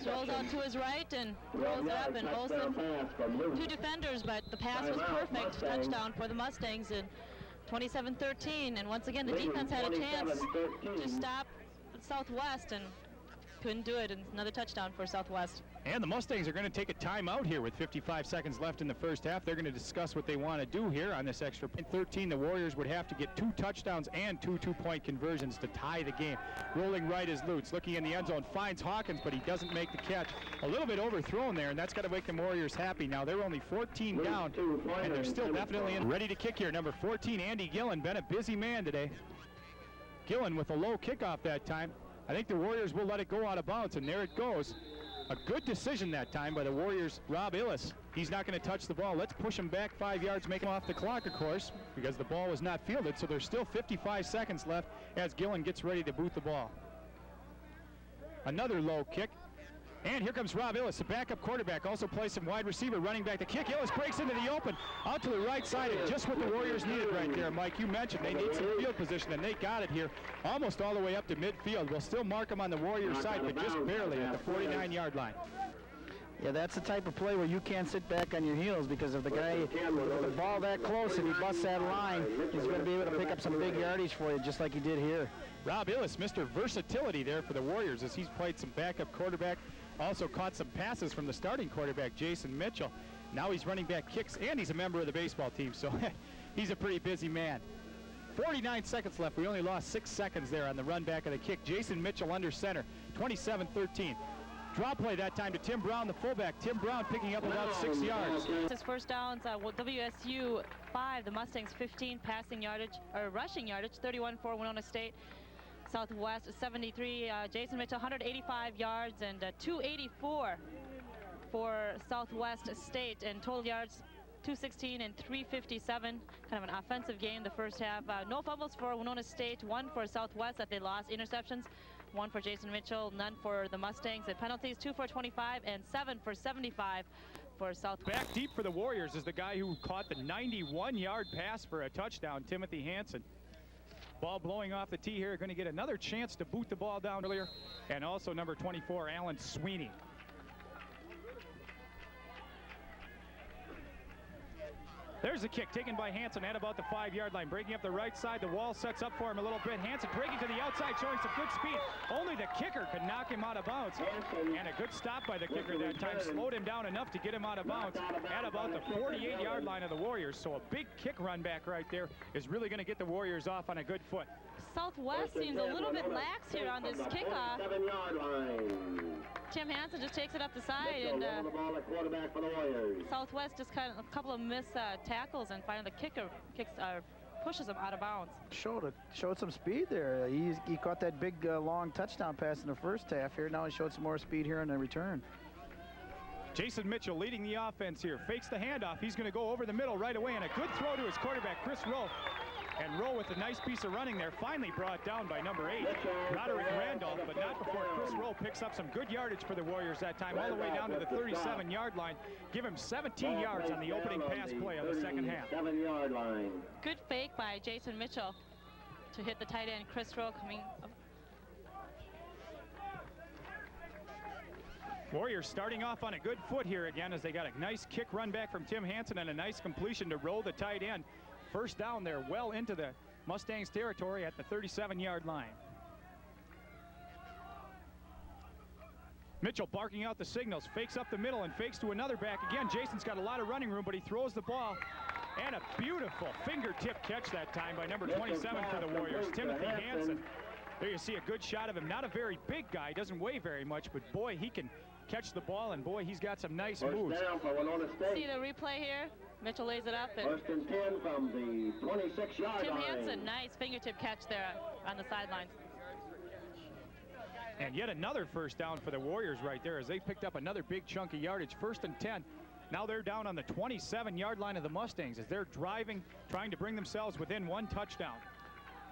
Throws out to his right and throws it up, and Olson, 2 defenders, but the pass was perfect. Touchdown for the Mustangs in 27-13, and once again the defense had a chance to stop Southwest and couldn't do it, and another touchdown for Southwest. And the Mustangs are going to take a timeout here with 55 seconds left in the first half. They're going to discuss what they want to do here on this extra point. 13, the Warriors would have to get 2 touchdowns and 2 two-point conversions to tie the game. Rolling right is Lutz, looking in the end zone, finds Hawkins, but he doesn't make the catch. A little bit overthrown there, and that's got to make the Warriors happy. Now they're only 14 down, and they're still definitely in. Ready to kick here, number 14, Andy Gillen, been a busy man today. Gillen with a low kickoff that time. I think the Warriors will let it go out of bounds, and there it goes. A good decision that time by the Warriors' Rob Illis. He's not going to touch the ball. Let's push him back 5 yards, make him off the clock, of course, because the ball was not fielded, so there's still 55 seconds left as Gillen gets ready to boot the ball. Another low kick. And here comes Rob Illis, the backup quarterback, also plays some wide receiver, running back the kick. Illis breaks into the open, out to the right side, and just what the Warriors needed right there, Mike. You mentioned they need some field position, and they got it here, almost all the way up to midfield. We'll still mark them on the Warriors side, but just barely at the 49-yard line. Yeah, that's the type of play where you can't sit back on your heels, because if the guy with the ball that close and he busts that line, he's going to be able to pick up some big yardage for you, just like he did here. Rob Illis, Mr. Versatility there for the Warriors, as he's played some backup quarterback, also caught some passes from the starting quarterback, Jason Mitchell. Now he's running back kicks, and he's a member of the baseball team, so he's a pretty busy man. 49 seconds left. We only lost 6 seconds there on the run back of the kick. Jason Mitchell under center, 27-13. Draw play that time to Tim Brown, the fullback. Tim Brown picking up about 6 yards. His first downs, WSU 5, the Mustangs 15 passing yardage, or rushing yardage, 31 for Winona State. Southwest 73, Jason Mitchell 185 yards and 284 for Southwest State, and total yards 216 and 357. Kind of an offensive game the first half. No fumbles for Winona State, 1 for Southwest that they lost. Interceptions, 1 for Jason Mitchell, none for the Mustangs. And penalties, 2 for 25 and 7 for 75 for Southwest. Back deep for the Warriors is the guy who caught the 91-yard pass for a touchdown, Timothy Hansen. Ball blowing off the tee here, going to get another chance to boot the ball down earlier. And also number 24, Alan Sweeney. There's a kick taken by Hansen at about the 5-yard line, breaking up the right side. The wall sets up for him a little bit. Hansen breaking to the outside, showing some good speed. Only the kicker could knock him out of bounds. And a good stop by the kicker that time. Slowed him down enough to get him out of bounds at about the 48-yard line of the Warriors. So a big kick run back right there is really going to get the Warriors off on a good foot. Southwest seems a little bit lax here on this kickoff. Tim Hansen just takes it up the side, and Southwest just kind of a couple of missed tackles, and finally the kicker pushes him out of bounds. Showed some speed there. He caught that big long touchdown pass in the first half here. Now he showed some more speed here in the return. Jason Mitchell leading the offense here, fakes the handoff. He's going to go over the middle right away, and a good throw to his quarterback, Chris Rowe. And Rowe with a nice piece of running there, finally brought down by number 8, Roderick Randolph, but not before Chris Rowe picks up some good yardage for the Warriors that time, all the way down to the 37-yard line. Give him 17 yards on the opening pass play of the second half. 7-yard line. Good fake by Jason Mitchell to hit the tight end, Chris Rowe, coming up. Warriors starting off on a good foot here again, as they got a nice kick run back from Tim Hansen and a nice completion to Rowe, the tight end. First down there, well into the Mustangs territory at the 37-yard line. Mitchell barking out the signals, fakes up the middle and fakes to another back. Again, Jason's got a lot of running room, but he throws the ball. And a beautiful fingertip catch that time by number 27 for the Warriors, Timothy Hansen. There you see a good shot of him. Not a very big guy, doesn't weigh very much, but boy, he can catch the ball, and boy, he's got some nice moves. See the replay here? Mitchell lays it up, and First and 10 from the 26-yard line. Tim Hansen, nice fingertip catch there on the sidelines. And yet another first down for the Warriors right there, as they picked up another big chunk of yardage. First and 10. Now they're down on the 27-yard line of the Mustangs as they're driving, trying to bring themselves within 1 touchdown.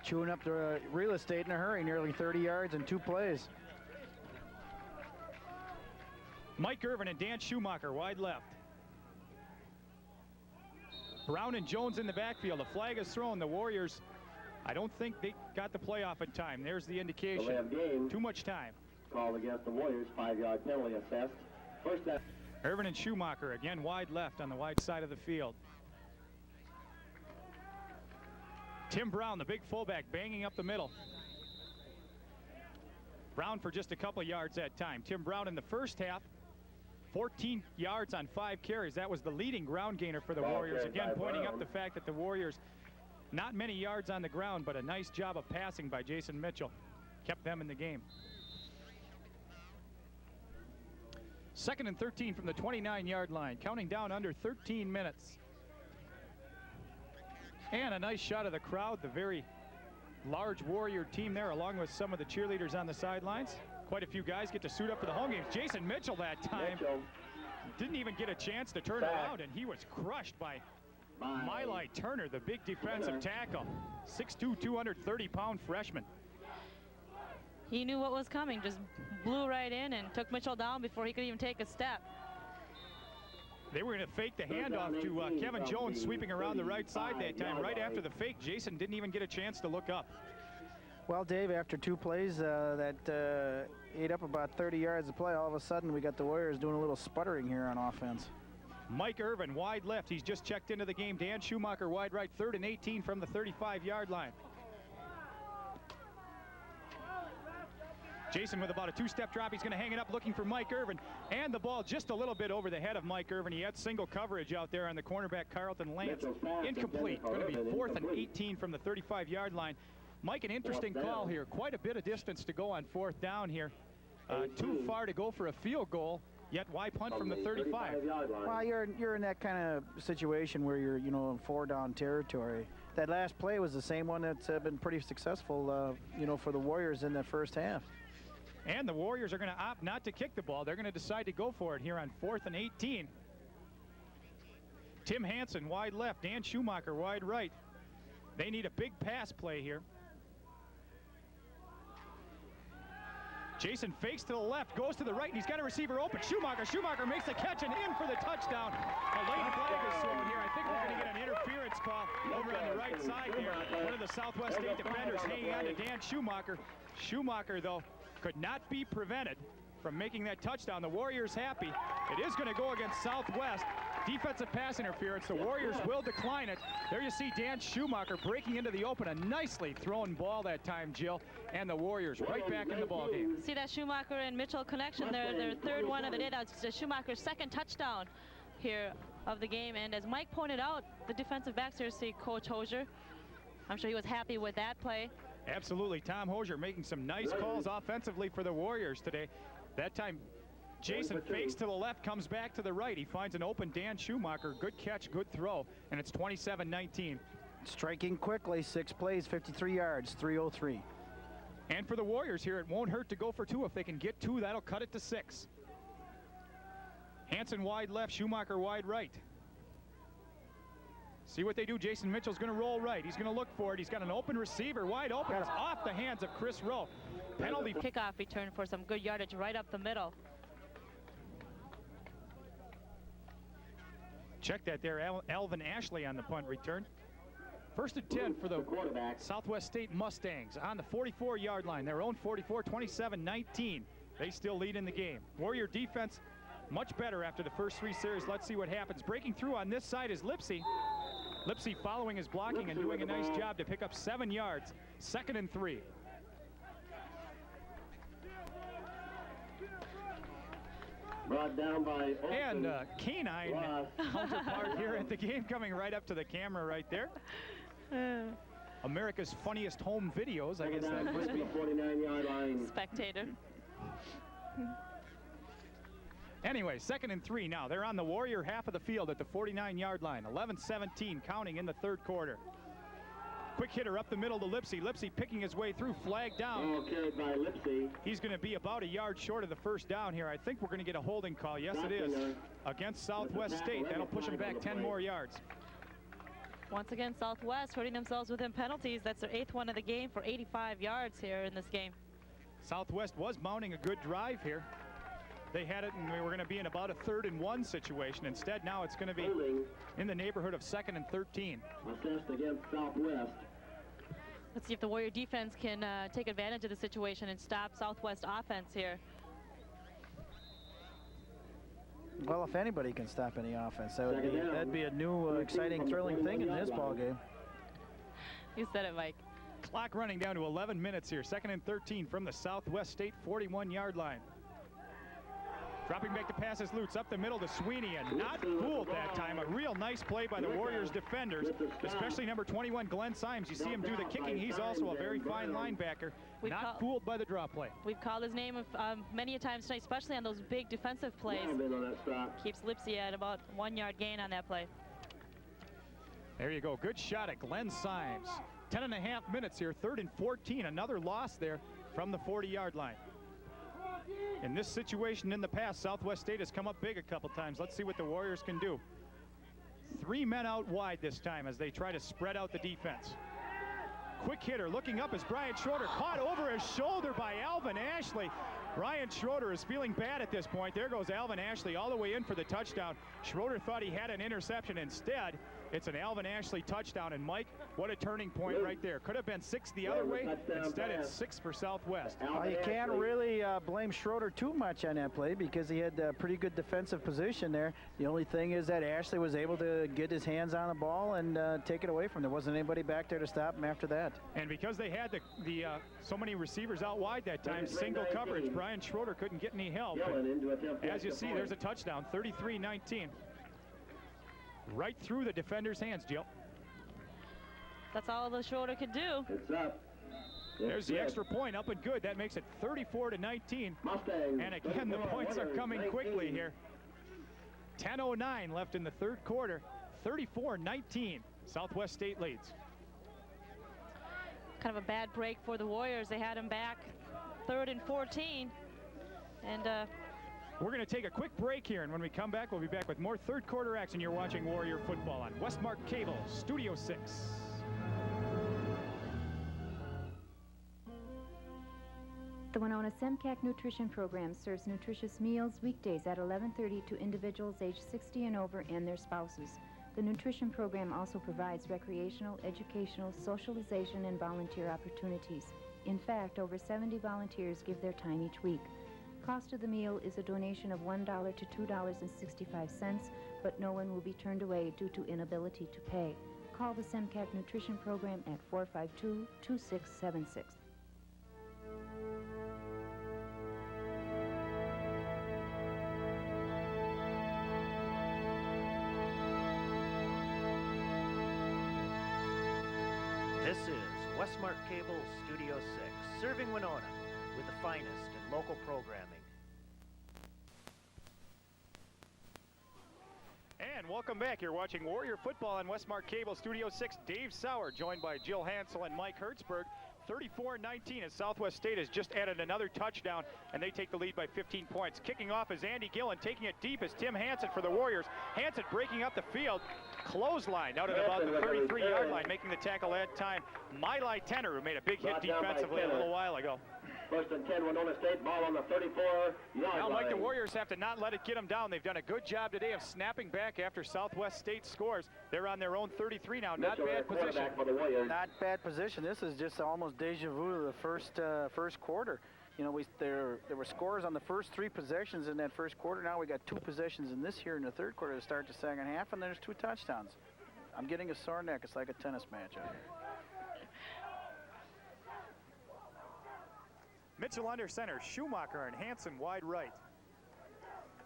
Chewing up the real estate in a hurry, nearly 30 yards in 2 plays. Mike Irvin and Dan Schumacher wide left. Brown and Jones in the backfield. The flag is thrown. The Warriors, I don't think they got the play off in time. There's the indication. Too much time. Called against the Warriors, 5-yard penalty assessed. First down. Irvin and Schumacher again wide left on the wide side of the field. Tim Brown, the big fullback, banging up the middle. Brown for just a couple yards that time. Tim Brown in the first half, 14 yards on 5 carries. That was the leading ground gainer for the Warriors. Again, pointing up the fact that the Warriors, not many yards on the ground, but a nice job of passing by Jason Mitchell. Kept them in the game. 2nd and 13 from the 29-yard line. Counting down under 13 minutes. And a nice shot of the crowd. The very large Warrior team there, along with some of the cheerleaders on the sidelines. Quite a few guys get to suit up for the home games. Jason Mitchell that time didn't even get a chance to turn around, and he was crushed by Miley Turner, the big defensive tackle. 6'2", 230-pound freshman. He knew what was coming, just blew right in and took Mitchell down before he could even take a step. They were going to fake the handoff to Kevin Jones, sweeping around the right side that time. Right after the fake, Jason didn't even get a chance to look up. Well, Dave, after 2 plays that ate up about 30 yards of play, all of a sudden we got the Warriors doing a little sputtering here on offense. Mike Irvin, wide left. He's just checked into the game. Dan Schumacher, wide right, 3rd and 18 from the 35-yard line. Jason with about a 2-step drop. He's going to hang it up looking for Mike Irvin. And the ball just a little bit over the head of Mike Irvin. He had single coverage out there on the cornerback, Carlton Lance. Incomplete. Going to be 4th and 18 from the 35-yard line. Mike, an interesting call here. Quite a bit of distance to go on 4th down here. Too far to go for a field goal, yet why punt from the 35? Well, you're in that kind of situation where you're, in 4-down territory. That last play was the same one that's been pretty successful, for the Warriors in the first half. And the Warriors are going to opt not to kick the ball. They're going to decide to go for it here on 4th and 18. Tim Hansen wide left, Dan Schumacher wide right. They need a big pass play here. Jason fakes to the left, goes to the right, and he's got a receiver open. Schumacher makes the catch and in for the touchdown. A late flag is thrown here. I think we're going to get an interference call over on the right side here. One of the Southwest State defenders hanging on to Dan Schumacher. Schumacher, though, could not be prevented from making that touchdown. The Warriors happy. It is going to go against Southwest. Defensive pass interference. The Warriors will decline it. There you see Dan Schumacher breaking into the open. A nicely thrown ball that time, Jill. And the Warriors right back in the ball game. See that Schumacher and Mitchell connection there, their 3rd one of the day. That's Schumacher's 2nd touchdown here of the game. And as Mike pointed out, the defensive backs here, see Coach Hosier. I'm sure he was happy with that play. Absolutely. Tom Hosier making some nice calls offensively for the Warriors today. That time, Jason fakes to the left, comes back to the right. He finds an open Dan Schumacher. Good catch, good throw, and it's 27-19. Striking quickly, 6 plays, 53 yards, 3:03. And for the Warriors here, it won't hurt to go for 2. If they can get 2, that'll cut it to 6. Hansen wide left, Schumacher wide right. See what they do. Jason Mitchell's going to roll right. He's going to look for it. He's got an open receiver, wide open. It's off the hands of Chris Rowe. Penalty. Kickoff return for some good yardage right up the middle. Check that there. Alvin Ashley on the punt return. 1st and 10 for the Southwest State Mustangs on the 44-yard line. Their own 44, 27-19. They still lead in the game. Warrior defense much better after the first 3 series. Let's see what happens. Breaking through on this side is Lipsy. Lipsy following his blocking and doing a nice job to pick up 7 yards. 2nd and 3. Brought down by and canine counterpart here at the game, coming right up to the camera right there. America's funniest home videos, I guess that must be. 49-yard line. Spectator. Anyway, 2nd and 3 now. They're on the Warrior half of the field at the 49-yard line. 11-17 counting in the 3rd quarter. Quick hitter up the middle to Lipsy. Lipsy picking his way through, flag down. Ball carried by Lipsy. He's going to be about a yard short of the 1st down here. I think we're going to get a holding call. Yes, it is. Against Southwest State. That'll push them back 10 more yards. Once again, Southwest hurting themselves within penalties. That's their 8th one of the game for 85 yards here in this game. Southwest was mounting a good drive here. They had it, and we were going to be in about a 3rd and 1 situation. Instead, now it's going to be in the neighborhood of 2nd and 13. Assessed against Southwest. Let's see if the Warrior defense can take advantage of the situation and stop Southwest offense here. Well, if anybody can stop any offense, that'd be a new, exciting, thrilling thing in this ball game. You said it, Mike. Clock running down to 11 minutes here. 2nd and 13 from the Southwest State 41-yard line. Dropping back to pass is Lutz up the middle to Sweeney, and not fooled that time. A real nice play by the Warriors defenders, especially number 21, Glenn Symes. You see him do the kicking. He's also a very fine linebacker. Not fooled by the drop play. We've called his name many a times tonight, especially on those big defensive plays. Keeps Lipsy at about 1 yard gain on that play. There you go. Good shot at Glenn Symes. 10.5 minutes here. 3rd and 14. Another loss there from the 40-yard line. In this situation in the past, Southwest State has come up big a couple times. Let's see what the Warriors can do. 3 men out wide this time as they try to spread out the defense. Quick hitter looking up as Brian Schroeder caught over his shoulder by Alvin Ashley. Ryan Schroeder is feeling bad at this point. There goes Alvin Ashley all the way in for the touchdown. Schroeder thought he had an interception. Instead, it's an Alvin Ashley touchdown. And Mike, what a turning point right there. Could have been 6 the other way. Instead, it's 6 for Southwest. Well, you can't really blame Schroeder too much on that play because he had a pretty good defensive position there. The only thing is that Ashley was able to get his hands on the ball and take it away from him. There wasn't anybody back there to stop him after that. And because they had so many receivers out wide that time, single coverage, Brian Schroeder couldn't get any help. But as you see, there's a touchdown, 33-19. Right through the defender's hands, Jill. That's all the Schroeder could do. It's up. There's the extra point, up and good. That makes it 34-19. And again, the points are coming quickly here. 10:09 left in the third quarter. 34-19. Southwest State leads. Kind of a bad break for the Warriors. They had him back 3rd and 14. And we're going to take a quick break here, and when we come back, we'll be back with more third quarter action. You're watching Warrior Football on Westmark Cable, Studio 6. The Winona SEMCAC Nutrition Program serves nutritious meals weekdays at 11:30 to individuals aged 60 and over and their spouses. The nutrition program also provides recreational, educational, socialization, and volunteer opportunities. In fact, over 70 volunteers give their time each week. Cost of the meal is a donation of $1 to $2.65, but no one will be turned away due to inability to pay. Call the SEMCAC Nutrition Program at 452-2676. This is Westmark Cable Studio 6, serving Winona with the finest in local programming. And welcome back. You're watching Warrior Football on Westmark Cable Studio 6. Dave Sauer joined by Jill Hansel and Mike Hertzberg. 34-19 as Southwest State has just added another touchdown, and they take the lead by 15 points. Kicking off is Andy Gillen, taking it deep is Tim Hansen for the Warriors. Hansen breaking up the field. Clothesline out at about the 33-yard line, making the tackle that time. Miley Tenner, who made a big hit defensively a little while ago. 1st and 10, Winona State, ball on the 34-yard Now, line. Mike, the Warriors have to not let it get them down. They've done a good job today of snapping back after Southwest State scores. They're on their own 33 now. Not bad position. Not bad position. This is just almost deja vu of the first quarter. You know, there were scores on the first 3 possessions in that first quarter. Now we got 2 possessions in this here in the third quarter to start the second half, and there's 2 touchdowns. I'm getting a sore neck. It's like a tennis match out here. Mitchell under center, Schumacher and Hansen wide right.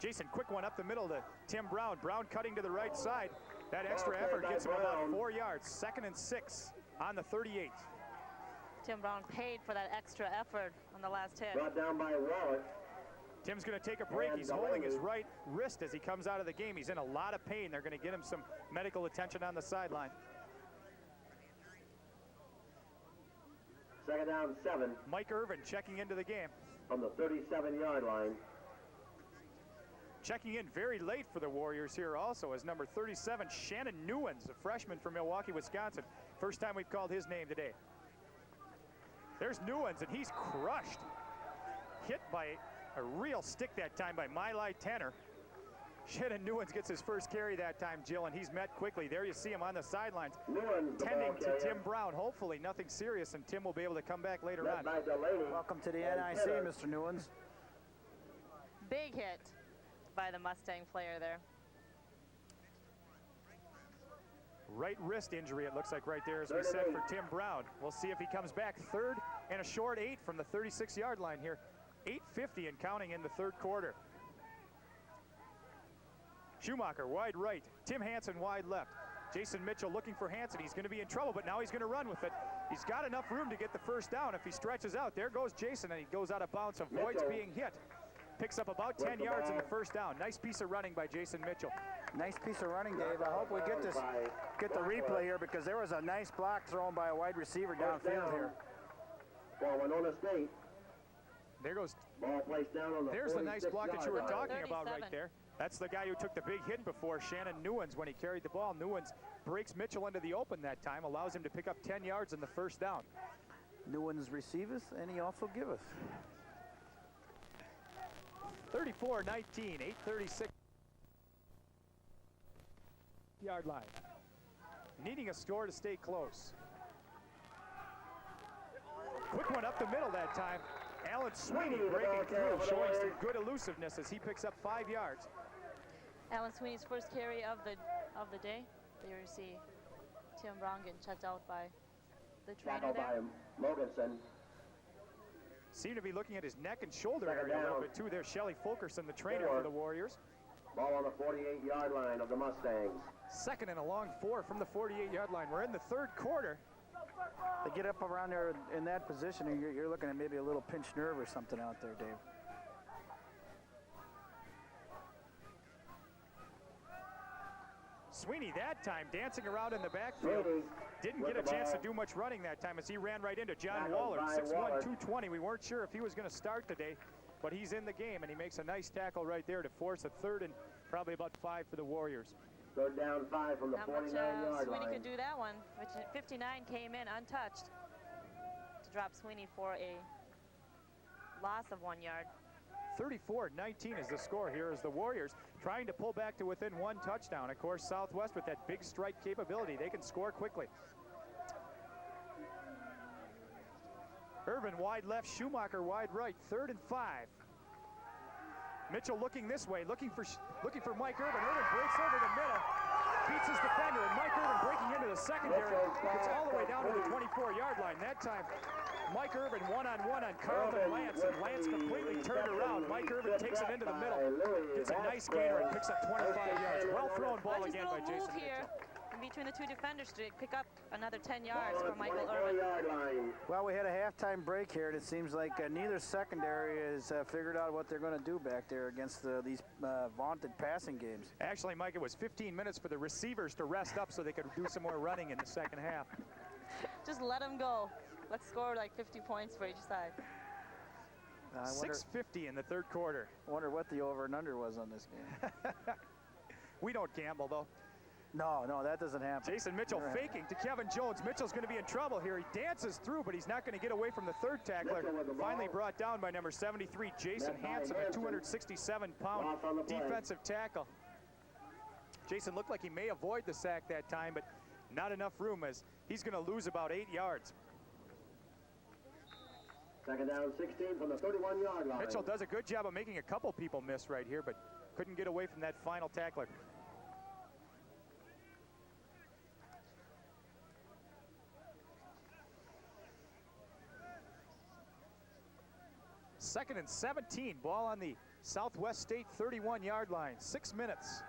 Jason, quick one up the middle to Tim Brown. Brown cutting to the right side. That extra effort gets him about 4 yards. 2nd and 6 on the 38. Tim Brown paid for that extra effort on the last hit. Brought down by Wallace. Tim's going to take a break. He's holding his right wrist as he comes out of the game. He's in a lot of pain. They're going to get him some medical attention on the sideline. 2nd down, 7. Mike Irvin checking into the game. From the 37-yard line. Checking in very late for the Warriors here also is number 37, Shannon Newens, a freshman from Milwaukee, Wisconsin. First time we've called his name today. There's Newens, and he's crushed. Hit by a real stick that time by Miley Tanner. Shannon Newens gets his first carry that time, Jill, and he's met quickly. There you see him on the sidelines, tending to Tim Brown. Hopefully nothing serious, and Tim will be able to come back later on. Welcome to the NIC, Mr. Newens. Big hit by the Mustang player there. Right wrist injury, it looks like right there, as we said, for Tim Brown. We'll see if he comes back. 3rd and a short 8 from the 36-yard line here. 8:50 and counting in the third quarter. Schumacher wide right, Tim Hansen wide left. Jason Mitchell looking for Hansen. He's going to be in trouble, but now he's going to run with it. He's got enough room to get the first down if he stretches out. There goes Jason, and he goes out of bounds, avoids being hit. Picks up about 10 yards in the first down. Nice piece of running by Jason Mitchell. Nice piece of running, Dave. I hope we get the replay here, because there was a nice block thrown by a wide receiver downfield here. For Winona State. There goes. Ball placed down on the There's the nice block that you were talking 37. about right there. That's the guy who took the big hit before, Shannon Newens, when he carried the ball. Newens breaks Mitchell into the open that time, allows him to pick up 10 yards in the first down. Newens receiveth, and he also giveth. 34-19, 8:36 yard line. Needing a score to stay close. Quick one up the middle that time. Alan Sweeney breaking through, showing some good elusiveness as he picks up 5 yards. Alan Sweeney's first carry of the day. There you see Tim Brown getting checked out by the trainer there. Mogensen. Seem to be looking at his neck and shoulder area a little bit too. There's Shelly Fulkerson, the trainer for the Warriors. Ball on the 48-yard line of the Mustangs. Second and a long 4 from the 48-yard line. We're in the third quarter. To get up around there in that position, you're looking at maybe a little pinched nerve or something out there, Dave. Sweeney that time dancing around in the backfield. Didn't get a chance to do much running that time as he ran right into John Waller, 6'1", 220. We weren't sure if he was going to start today, but he's in the game, and he makes a nice tackle right there to force a third and probably about 5 for the Warriors. Third down 5 from the 49-yard line. Sweeney could do that one, which 59 came in untouched to drop Sweeney for a loss of 1 yard. 34-19 is the score here as the Warriors trying to pull back to within 1 touchdown. Of course, Southwest with that big strike capability, they can score quickly. Irvin wide left, Schumacher wide right, 3rd and 5. Mitchell looking this way, looking for Mike Irvin. Irvin breaks over the middle, beats his defender, and Mike Irvin breaking into the secondary gets all the way down to the 24-yard line. That time, Mike Irvin one-on-one on Carlton Lance, and Lance completely turned around. Mike Irvin takes it into the middle, gets a nice gainer and picks up 25 yards. Well thrown ball again by Jason Mitchell. Between the two defenders to pick up another 10 yards for Michael Irvin. Well, we had a halftime break here, and it seems like neither secondary has figured out what they're going to do back there against these vaunted passing games. Actually, Mike, it was 15 minutes for the receivers to rest up so they could do some more running in the second half. Just let them go. Let's score like 50 points for each side. 6:50 in the third quarter. I wonder what the over and under was on this game. We don't gamble, though. No, that doesn't happen. Jason Mitchell faking to Kevin Jones. Mitchell's going to be in trouble here. He dances through, but he's not going to get away from the third tackler. Finally brought down by number 73, Jason Hansen, a 267-pound defensive tackle. Jason looked like he may avoid the sack that time, but not enough room as he's going to lose about 8 yards. Second down 16 from the 31-yard line. Mitchell does a good job of making a couple people miss right here, but couldn't get away from that final tackler. Second and 17, ball on the Southwest State 31-yard line. 6 minutes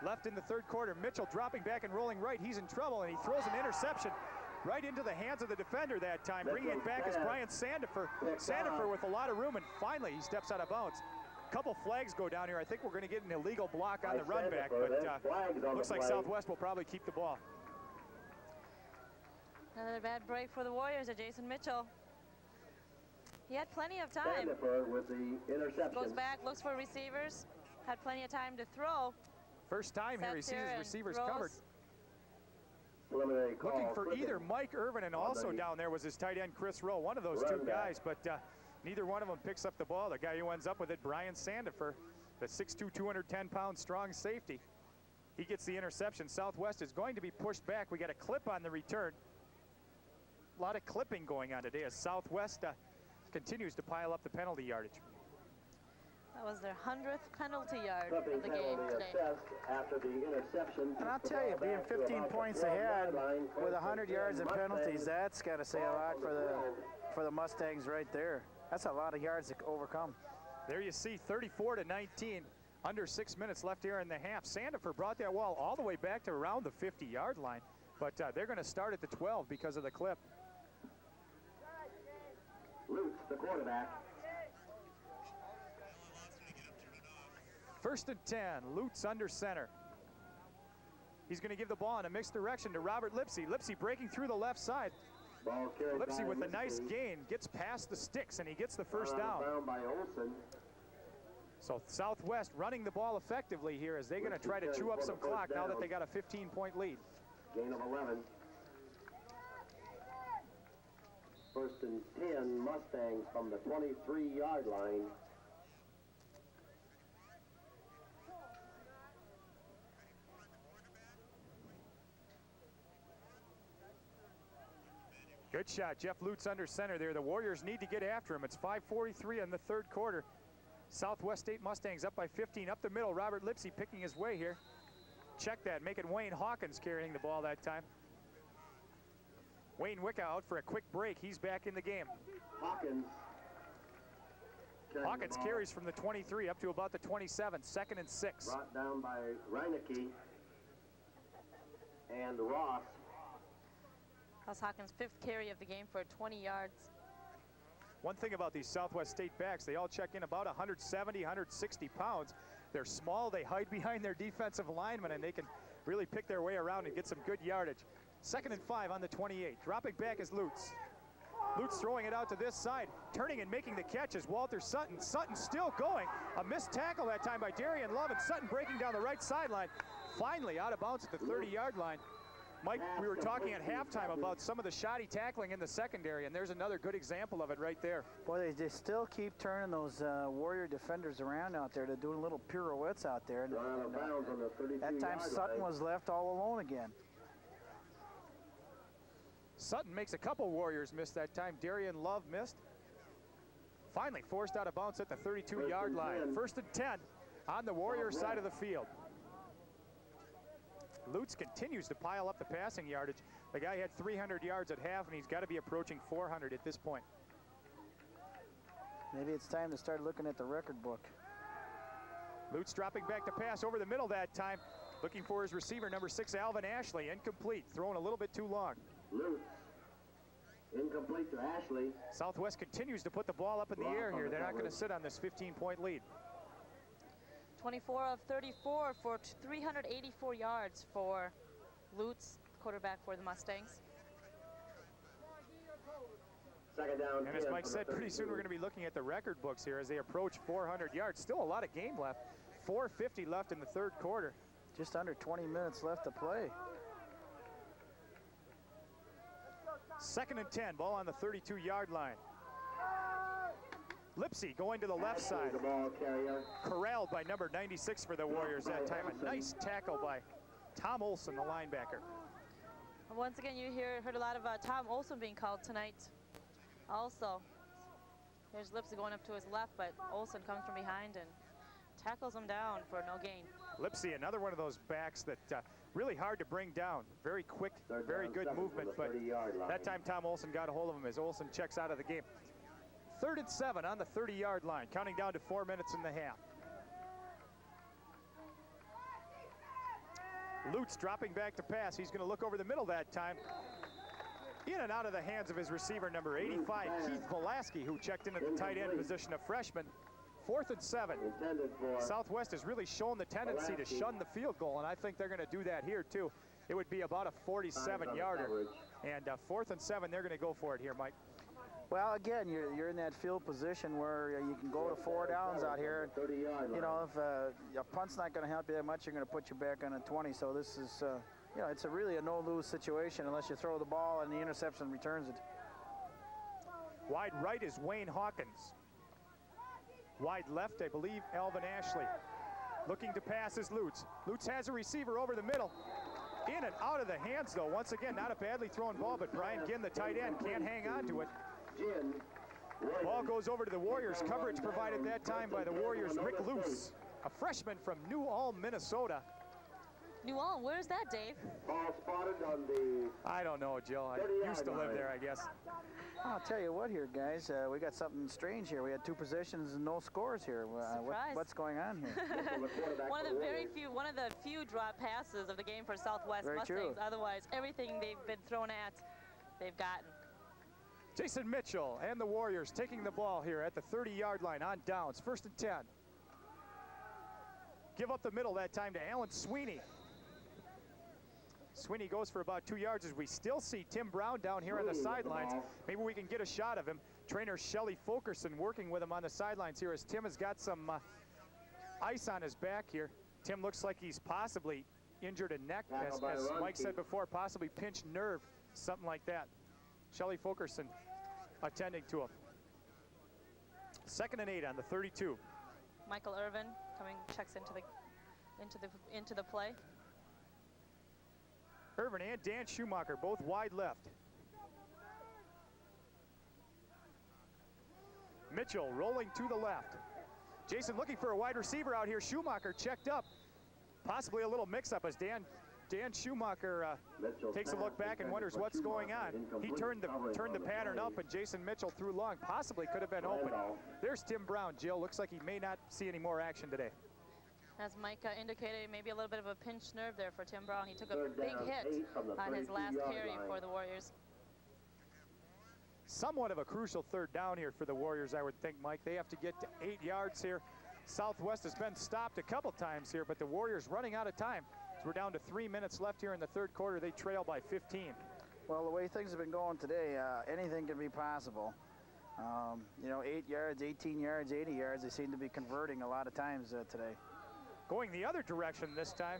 left in the third quarter. Mitchell dropping back and rolling right. He's in trouble, and he throws an interception right into the hands of the defender that time. Bringing it back is Brian Sandifer. Sandifer with a lot of room, and finally he steps out of bounds. A couple flags go down here. I think we're going to get an illegal block on the run back, but looks like Southwest will probably keep the ball. Another bad break for the Warriors at Jason Mitchell. He had plenty of time. With the interception. Goes back, looks for receivers. Had plenty of time to throw. First time here he sees his receivers covered. Looking for either Mike Irvin, and also down there was his tight end Chris Rowe, one of those two guys, but neither one of them picks up the ball. The guy who ends up with it, Brian Sandifer, the 6'2", 210-pound strong safety. He gets the interception. Southwest is going to be pushed back. We got a clip on the return. A lot of clipping going on today as Southwest continues to pile up the penalty yardage. That was their 100th penalty yard of the game today. After the interception. And I'll tell you, being 15 points ahead with 100 yards of penalties, that's got to say a lot for the Mustangs right there. That's a lot of yards to overcome. There you see, 34-19, under 6 minutes left here in the half. Sandifer brought that wall all the way back to around the 50-yard line, but they're going to start at the 12 because of the clip. Lutz, the quarterback. First and 10, Lutz under center. He's going to give the ball in a mixed direction to Robert Lipsy. Lipsy breaking through the left side. Lipsy with a nice gain, gets past the sticks, and he gets the first down. By Olsen. So Southwest running the ball effectively here as they're going to try to chew up some clock now that they got a 15-point lead. Gain of 11. First and 10, Mustangs from the 23-yard line. Good shot, Jeff Lutz under center there. The Warriors need to get after him. It's 5:43 in the third quarter. Southwest State Mustangs up by 15. Up the middle, Robert Lipsy picking his way here. Check that, make it Wayne Hawkins carrying the ball that time. Wayne Wicca out for a quick break. He's back in the game. Hawkins carries from the 23 up to about the 27, 2nd and 6. Brought down by Reinecke and Ross. That was Hawkins' 5th carry of the game for 20 yards. One thing about these Southwest State backs, they all check in about 170, 160 pounds. They're small, they hide behind their defensive linemen, and they can really pick their way around and get some good yardage. 2nd and 5 on the 28. Dropping back is Lutz. Lutz throwing it out to this side, turning and making the catch is Walter Sutton. Sutton still going. A missed tackle that time by Darian Love, and Sutton breaking down the right sideline. Finally out of bounds at the 30-yard line. Mike, we were talking at halftime about some of the shoddy tackling in the secondary, and there's another good example of it right there. Boy, they still keep turning those Warrior defenders around out there. They're doing little pirouettes out there. And that time Sutton was left all alone again. Sutton makes a couple Warriors miss that time. Darian Love missed. Finally forced out of bounds at the 32-yard line. 1st and 10 on the Warrior side of the field. Lutz continues to pile up the passing yardage. The guy had 300 yards at half, and he's got to be approaching 400 at this point. Maybe it's time to start looking at the record book. Lutz dropping back to pass over the middle that time. Looking for his receiver, number 6, Alvin Ashley. Incomplete, thrown a little bit too long. Lutz, incomplete to Ashley. Southwest continues to put the ball up in the air here. They're not going to sit on this 15-point lead. 24 of 34 for 384 yards for Lutz, quarterback for the Mustangs. 2nd down. And as Mike said, pretty soon we're going to be looking at the record books here as they approach 400 yards. Still a lot of game left. 4:50 left in the third quarter. Just under 20 minutes left to play. 2nd and 10, ball on the 32-yard line. Lipsy going to the left side. The ball carrier. Corralled by number 96 for the Warriors that time. A nice tackle by Tom Olson, the linebacker. Once again, you heard a lot of Tom Olson being called tonight. Also, there's Lipsy going up to his left, but Olson comes from behind and tackles him down for no gain. Lipsy, another one of those backs that really hard to bring down. Very quick, very good movement, but that time Tom Olson got a hold of him as Olson checks out of the game. 3rd and 7 on the 30-yard line, counting down to 4 minutes and a half. Lutz dropping back to pass. He's going to look over the middle that time. In and out of the hands of his receiver, number 85, Keith Velasky, who checked in at the tight end position, a freshman. 4th and 7. Southwest has really shown the tendency to shun the field goal, and I think they're going to do that here too. It would be about a 47-yarder. And 4th and 7, they're going to go for it here, Mike. Well, again, you're in that field position where you can go to 4 downs out here. You know, if a punt's not going to help you that much, you're going to put you back on a 20. So this is, you know, it's really a no-lose situation unless you throw the ball and the interception returns it. Wide right is Wayne Hawkins. Wide left, I believe, Alvin Ashley. Looking to pass is Lutz. Lutz has a receiver over the middle. In and out of the hands, though. Once again, not a badly thrown ball, but Brian Ginn, the tight end, can't hang on to it. Ball goes over to the Warriors. Coverage provided that time by the Warriors' Rick Luce, a freshman from New Ulm, Minnesota. New Ulm, where's that, Dave? Ball spotted on the... I don't know, Jill. I used to live there, I guess. I'll tell you what here, guys. We got something strange here. We had 2 possessions and no scores here. What's going on here? one of the few drop passes of the game for Southwest Very Mustangs. true. Otherwise, everything they've been thrown at, they've gotten. Jason Mitchell and the Warriors taking the ball here at the 30-yard line on downs. 1st and 10. Give up the middle that time to Alan Sweeney. Sweeney goes for about 2 yards as we still see Tim Brown down here on the sidelines. Maybe we can get a shot of him. Trainer Shelly Fulkerson working with him on the sidelines here as Tim has got some ice on his back here. Tim looks like he's possibly injured a neck, as Mike said before, possibly pinched nerve, something like that. Shelly Fulkerson attending to him. 2nd and 8 on the 32. Michael Irvin checks into the play. Irvin and Dan Schumacher both wide left. Mitchell rolling to the left. Jason looking for a wide receiver out here. Schumacher checked up. Possibly a little mix-up as Dan Schumacher takes a look back and wonders what's going on. He turned the pattern up, and Jason Mitchell threw long. Possibly could have been open. There's Tim Brown. Jill, looks like he may not see any more action today. As Mike indicated, maybe a little bit of a pinched nerve there for Tim Brown. He took a big hit on his last carry for the Warriors. Somewhat of a crucial third down here for the Warriors, I would think, Mike. They have to get to 8 yards here. Southwest has been stopped a couple times here, but the Warriors running out of time. So we're down to 3 minutes left here in the third quarter. They trail by 15. Well, the way things have been going today, anything can be possible. You know, 8 yards, 18 yards, 80 yards, they seem to be converting a lot of times today. Going the other direction this time.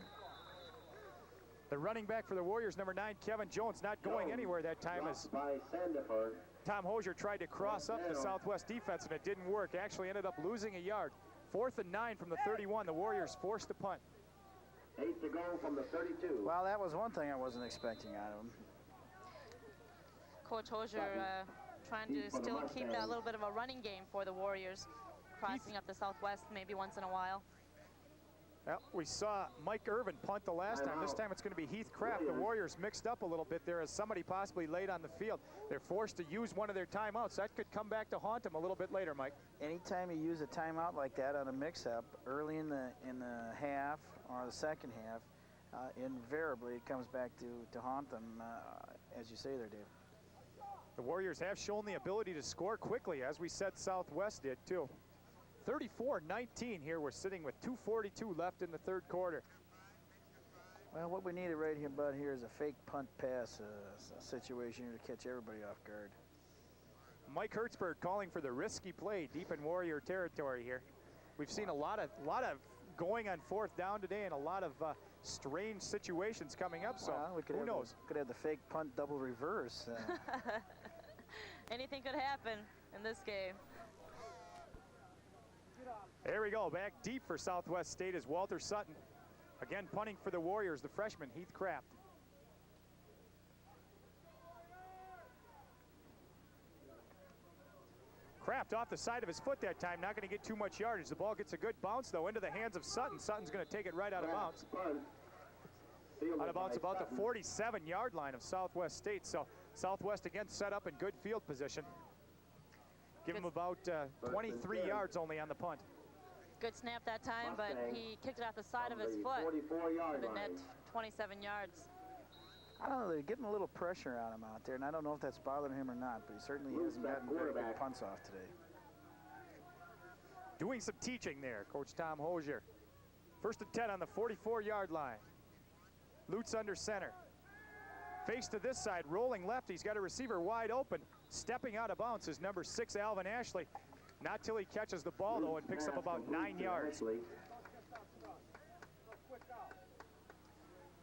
The running back for the Warriors, number 9, Kevin Jones, not going anywhere that time as Tom Hosier tried to cross up the Southwest defense, and it didn't work. Actually ended up losing a yard. 4th and 9 from the 31. The Warriors forced a punt. 8 to go from the 32. Well, that was one thing I wasn't expecting out of him. Coach Hosier trying to still keep that little bit of a running game for the Warriors, crossing up the Southwest maybe once in a while. Well, we saw Mike Irvin punt the last time. This time it's going to be Heath Kraft. The Warriors mixed up a little bit there as somebody possibly laid on the field. They're forced to use one of their timeouts. That could come back to haunt them a little bit later, Mike. Anytime you use a timeout like that on a mix-up early in the half or the second half, invariably it comes back to haunt them, as you say there, Dave. The Warriors have shown the ability to score quickly, as we said Southwest did too. 34-19 here. We're sitting with 2:42 left in the third quarter. Well, what we needed right here, Bud, here is a fake punt pass situation here to catch everybody off guard. Mike Hertzberg calling for the risky play deep in Warrior territory here. We've seen a lot of going on 4th down today and a lot of strange situations coming up, so who knows? Could have the fake punt double reverse. Anything could happen in this game. There we go, back deep for Southwest State is Walter Sutton. Again, punting for the Warriors, the freshman, Heath Kraft. Kraft off the side of his foot that time, not going to get too much yardage. The ball gets a good bounce, though, into the hands of Sutton. Sutton's going to take it right out of bounds. Out of bounds about the 47-yard line of Southwest State. So Southwest again set up in good field position. Give him about 23 yards only on the punt. Good snap that time, but he kicked it off the side of his foot. The net 27 yards. I don't know, they're getting a little pressure on him out there, and I don't know if that's bothering him or not, but he certainly hasn't gotten very good punts off today. Doing some teaching there, Coach Tom Hosier. 1st and 10 on the 44-yard line. Lutz under center. Face to this side, rolling left. He's got a receiver wide open. Stepping out of bounds is number 6, Alvin Ashley. Not till he catches the ball, though, and picks up about 9 yards.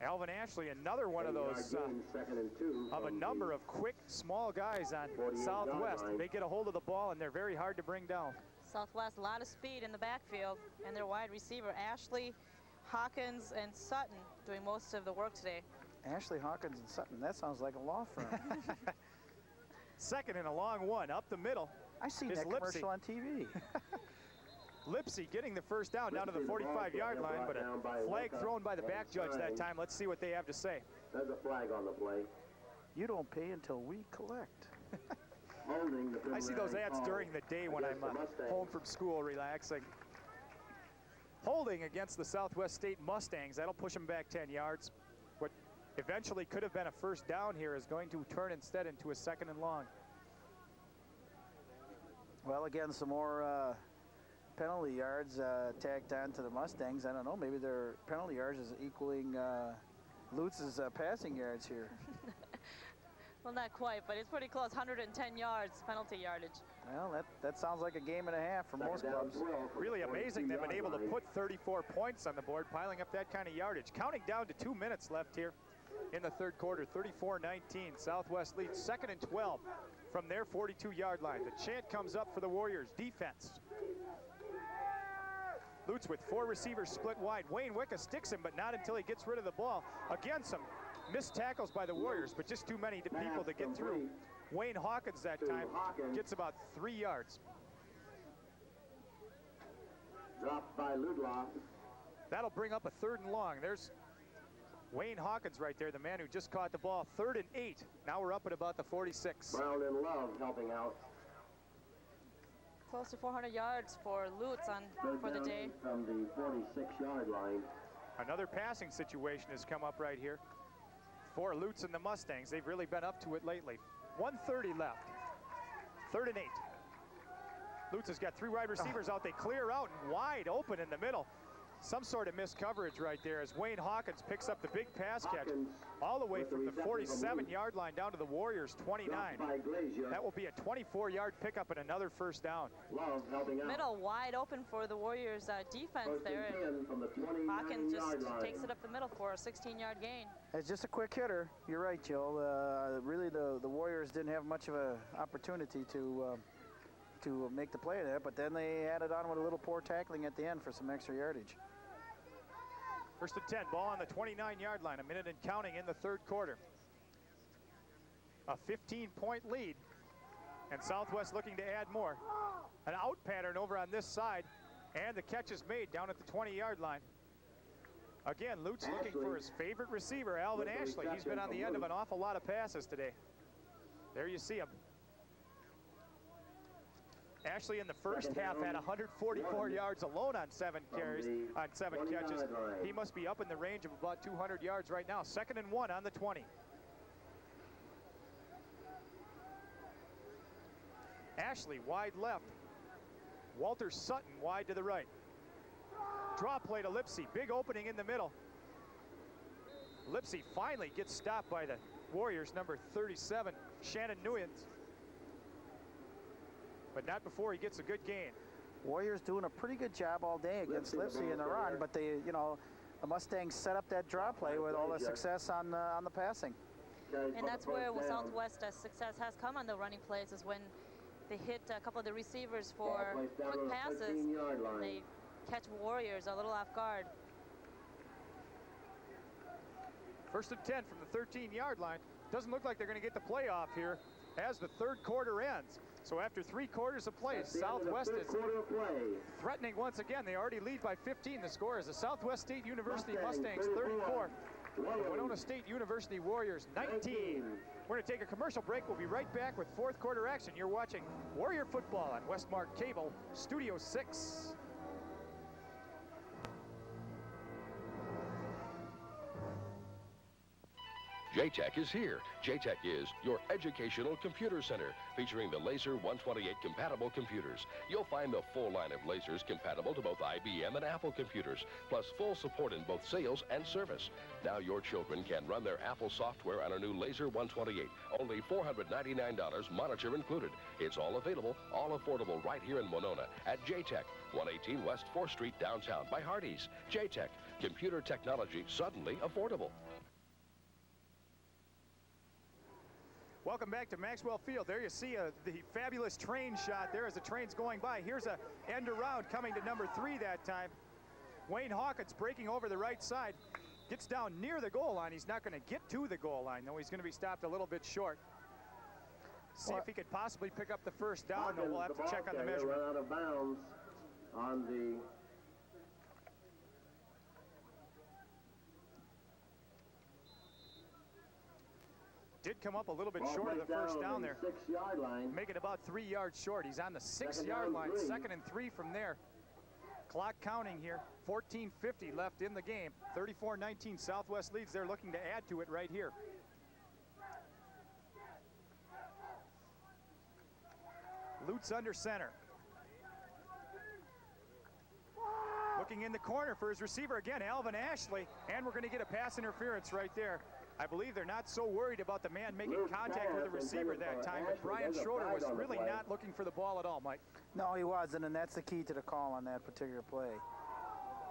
Alvin Ashley, another one of those, of a number of quick, small guys on Southwest. They get a hold of the ball, and they're very hard to bring down. Southwest, a lot of speed in the backfield, and their wide receiver, Ashley, Hawkins, and Sutton, doing most of the work today. Ashley, Hawkins, and Sutton, that sounds like a law firm. 2nd and a long one, up the middle. I see that commercial on TV. Lipsy getting the first down to the 45-yard line, but a flag thrown by the back judge that time. Let's see what they have to say. There's a flag on the play. You don't pay until we collect. I see those ads during the day when I'm home from school relaxing. Holding against the Southwest State Mustangs. That'll push them back 10 yards. What eventually could have been a first down here is going to turn instead into a 2nd and long. Well, again, some more penalty yards tagged on to the Mustangs. I don't know, maybe their penalty yards is equaling Lutz's passing yards here. Well, not quite, but it's pretty close. 110 yards penalty yardage. Well, that sounds like a game and a half for most clubs. Really amazing they've been able to put 34 points on the board, piling up that kind of yardage. Counting down to 2 minutes left here in the third quarter, 34-19. Southwest leads 2nd and 12 from their 42-yard line. The chant comes up for the Warriors defense. Lutz with 4 receivers split wide. Wayne Wicca sticks him, but not until he gets rid of the ball. Again, some missed tackles by the Warriors, but just too many people to get through. Wayne Hawkins that time gets about 3 yards. dropped by Ludloff. That'll bring up a 3rd and long. There's Wayne Hawkins right there, the man who just caught the ball. 3rd and 8. Now we're up at about the 46. Brown and Love helping out. Close to 400 yards for Lutz for the day. From the 46-yard line. Another passing situation has come up right here for Lutz and the Mustangs. They've really been up to it lately. 1:30 left. 3rd and 8. Lutz has got 3 wide receivers out. They clear out and wide open in the middle. Some sort of missed coverage right there as Wayne Hawkins picks up the big pass catch all the way from the 47-yard line down to the Warriors' 29. That will be a 24-yard pickup and another 1st down. Love helping out. Middle wide open for the Warriors defense there. Hawkins just takes it up the middle for a 16-yard gain. It's just a quick hitter. You're right, Joe. Really, the Warriors didn't have much of an opportunity to make the play there, but then they added on with a little poor tackling at the end for some extra yardage. 1st and 10, ball on the 29-yard line, a minute and counting in the 3rd quarter. A 15-point lead, and Southwest looking to add more. An out pattern over on this side, and the catch is made down at the 20-yard line. Again, Lutz looking for his favorite receiver, Alvin Ashley. He's been on the end of an awful lot of passes today. There you see him. Ashley in the first half had 144 yards alone on 7 carries, on 7 catches. He must be up in the range of about 200 yards right now. 2nd and 1 on the 20. Ashley wide left. Walter Sutton wide to the right. Draw play to Lipsy. Big opening in the middle. Lipsy finally gets stopped by the Warriors, number 37, Shannon Nuyens. But not before he gets a good gain. Warriors doing a pretty good job all day against Lipsy in the run, but they, the Mustangs set up that draw play with all the success on the passing. And that's where Southwest success has come on the running plays, is when they hit a couple of the receivers for quick passes. They catch Warriors a little off guard. 1st and 10 from the 13-yard line. Doesn't look like they're going to get the play off here as the 3rd quarter ends. So after 3 quarters of play, Southwest is threatening once again. They already lead by 15. The score is the Southwest State University Mustangs 34, the Winona State University Warriors 19. We're going to take a commercial break. We'll be right back with 4th quarter action. You're watching Warrior Football on Westmark Cable, Studio 6. JTech is here. JTech is your educational computer center, featuring the Laser 128 compatible computers. You'll find the full line of lasers compatible to both IBM and Apple computers, plus full support in both sales and service. Now your children can run their Apple software on a new Laser 128. Only $499, monitor included. It's all available, all affordable right here in Winona at JTech, 118 West 4th Street downtown by Hardee's. JTech, computer technology suddenly affordable. Welcome back to Maxwell Field. There you see the fabulous train shot there as the train's going by. Here's a end around coming to number 3 that time. Wayne Hawkins breaking over the right side. Gets down near the goal line. He's not going to get to the goal line, though. He's going to be stopped a little bit short. See if he could possibly pick up the 1st down, though. We'll have to check on the measurement. Run out of bounds on the did come up a little bit short of the 1st down there. 6-yard line. Make it about 3 yards short. He's on the 6-yard line. 2nd and 3 from there. Clock counting here. 14:50 left in the game. 34-19 Southwest leads. They're looking to add to it right here. Lutz under center. Looking in the corner for his receiver again, Alvin Ashley, and we're going to get a pass interference right there. I believe they're not so worried about the man making contact with the receiver that time, but Brian Schroeder was really not looking for the ball at all, Mike. No, he wasn't, and that's the key to the call on that particular play.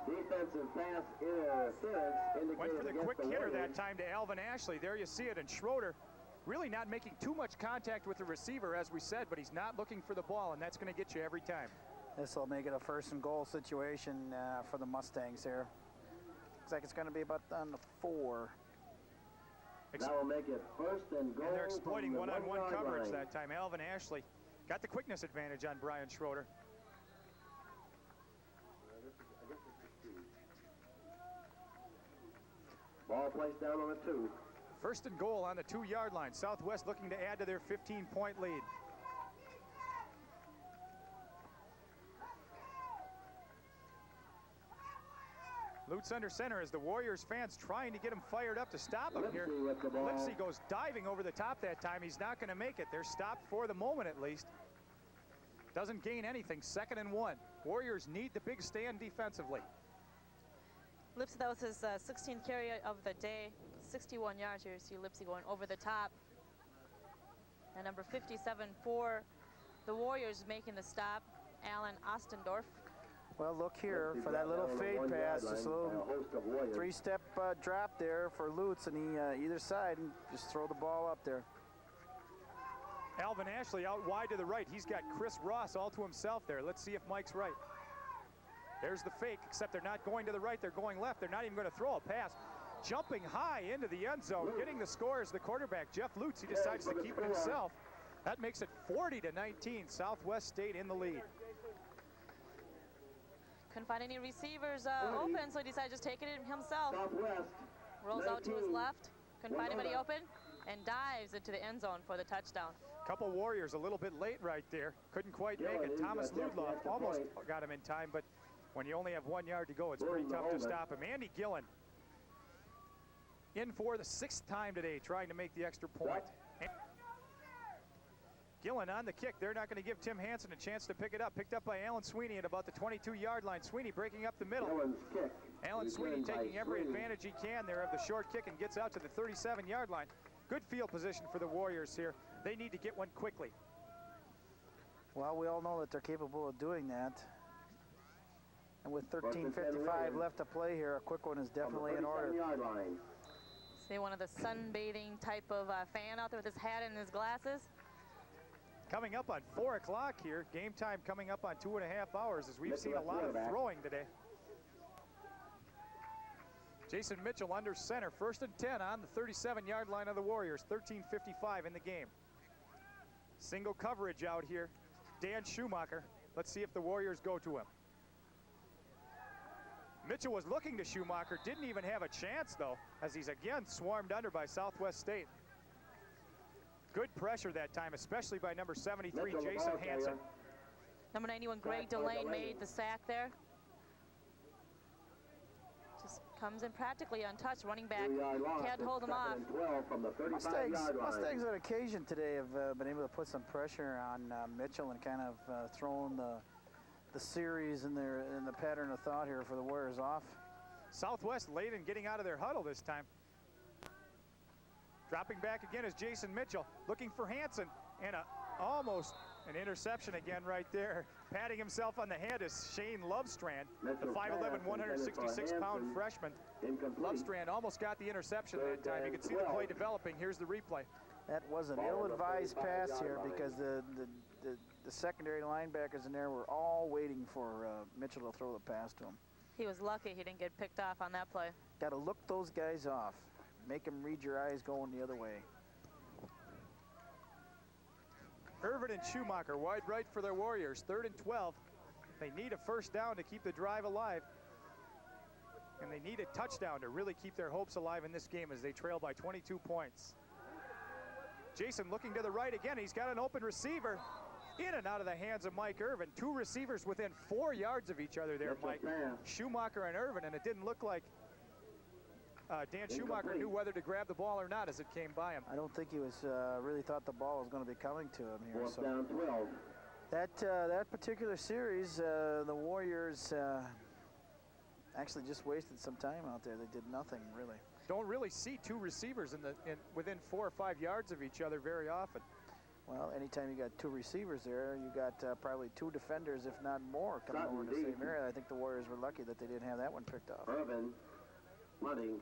Defensive pass interference. Went for the quick hitter that time to Alvin Ashley. There you see it, and Schroeder really not making too much contact with the receiver, as we said, but he's not looking for the ball, and that's going to get you every time. This will make it a 1st and goal situation for the Mustangs here. Looks like it's going to be about on the 4. That will make it 1st and goal. And they're exploiting one-on-one coverage line. that time. Alvin Ashley got the quickness advantage on Brian Schroeder. Ball placed down on the 2. First and goal on the 2-yard line. Southwest looking to add to their 15-point lead. Lutz under center as the Warriors fans trying to get him fired up to stop him here. Lipsy goes diving over the top that time. He's not going to make it. They're stopped for the moment at least. Doesn't gain anything. 2nd and 1. Warriors need the big stand defensively. Lipsy, that was his 16th carry of the day. 61 yards here. You see Lipsy going over the top. And number 57 for the Warriors making the stop, Alan Ostendorf. Well, look here for that little fade pass, just a little 3-step drop there for Lutz, and he either side and just throw the ball up there. Alvin Ashley out wide to the right. He's got Chris Ross all to himself there. Let's see if Mike's right. There's the fake, except they're not going to the right, they're going left. They're not even going to throw a pass. Jumping high into the end zone, getting the score is the quarterback, Jeff Lutz. He decides to keep it himself. That makes it 40-19, Southwest State in the lead. Couldn't find any receivers open, so he decided to just take it himself. Rolls out to his left, couldn't find anybody open, and dives into the end zone for the touchdown. Couple Warriors a little bit late right there. Couldn't quite make it. Thomas Ludloff almost got him in time, but when you only have 1 yard to go, it's pretty tough to stop him. Andy Gillen in for the 6th time today, trying to make the extra point. Gillen on the kick. They're not going to give Tim Hansen a chance to pick it up. Picked up by Alan Sweeney at about the 22-yard line. Sweeney breaking up the middle. Alan Sweeney taking every advantage he can there of the short kick and gets out to the 37-yard line. Good field position for the Warriors here. They need to get one quickly. Well, we all know that they're capable of doing that. And with 13:55 left to play here, a quick one is definitely in order. See one of the sunbathing type of fan out there with his hat and his glasses. Coming up on 4 o'clock here. Game time coming up on 2.5 hours as we've seen a lot of throwing today. Jason Mitchell under center. 1st and 10 on the 37-yard line of the Warriors. 13:55 in the game. Single coverage out here. Dan Schumacher. Let's see if the Warriors go to him. Mitchell was looking to Schumacher. Didn't even have a chance, though, as he's again swarmed under by Southwest State. Good pressure that time, especially by number 73, Jason Hansen. Number 91, Greg Delane made the sack there. Just comes in practically untouched. Running back can't hold him off. Mustangs on occasion today have been able to put some pressure on Mitchell and kind of thrown the series and the pattern of thought here for the Warriors off. Southwest late in getting out of their huddle this time. Dropping back again is Jason Mitchell, looking for Hansen, and almost an interception again right there. Patting himself on the head is Shane Lovestrand, the 5'11", 166-pound freshman. Lovestrand almost got the interception that time. You can see the play developing. Here's the replay. That was an ill-advised pass here because the secondary linebackers in there were all waiting for Mitchell to throw the pass to him. He was lucky he didn't get picked off on that play. Got to look those guys off. Make them read your eyes going the other way. Irvin and Schumacher wide right for their Warriors. 3rd and 12. They need a first down to keep the drive alive. And they need a touchdown to really keep their hopes alive in this game as they trail by 22 points. Jason looking to the right again. He's got an open receiver. In and out of the hands of Mike Irvin. 2 receivers within 4 yards of each other there, Mike. Schumacher and Irvin, and it didn't look like Dan Schumacher knew whether to grab the ball or not as it came by him. I don't think he was really thought the ball was going to be coming to him here. So down 12. That particular series, the Warriors actually just wasted some time out there. They did nothing really. Don't really see 2 receivers within 4 or 5 yards of each other very often. Well, anytime you got 2 receivers there, you got probably 2 defenders, if not more, coming over in the same area. I think the Warriors were lucky that they didn't have that one picked off. Irvin, punting.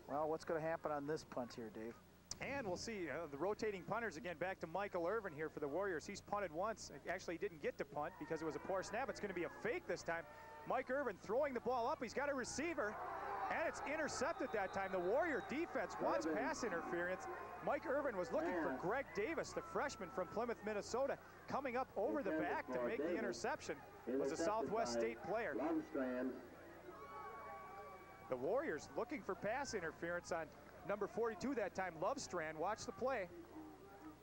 Well, what's going to happen on this punt here, Dave? And we'll see the rotating punters again. Back to Michael Irvin here for the Warriors. He's punted once. Actually, he didn't get to punt because it was a poor snap. It's going to be a fake this time. Mike Irvin throwing the ball up. He's got a receiver, and it's intercepted that time. The Warrior defense wants pass interference. Mike Irvin was looking for Greg Davis, the freshman from Plymouth, Minnesota, coming up over the back to make the interception. Was a Southwest State player. The Warriors looking for pass interference on number 42 that time, Lovestrand. Watch the play.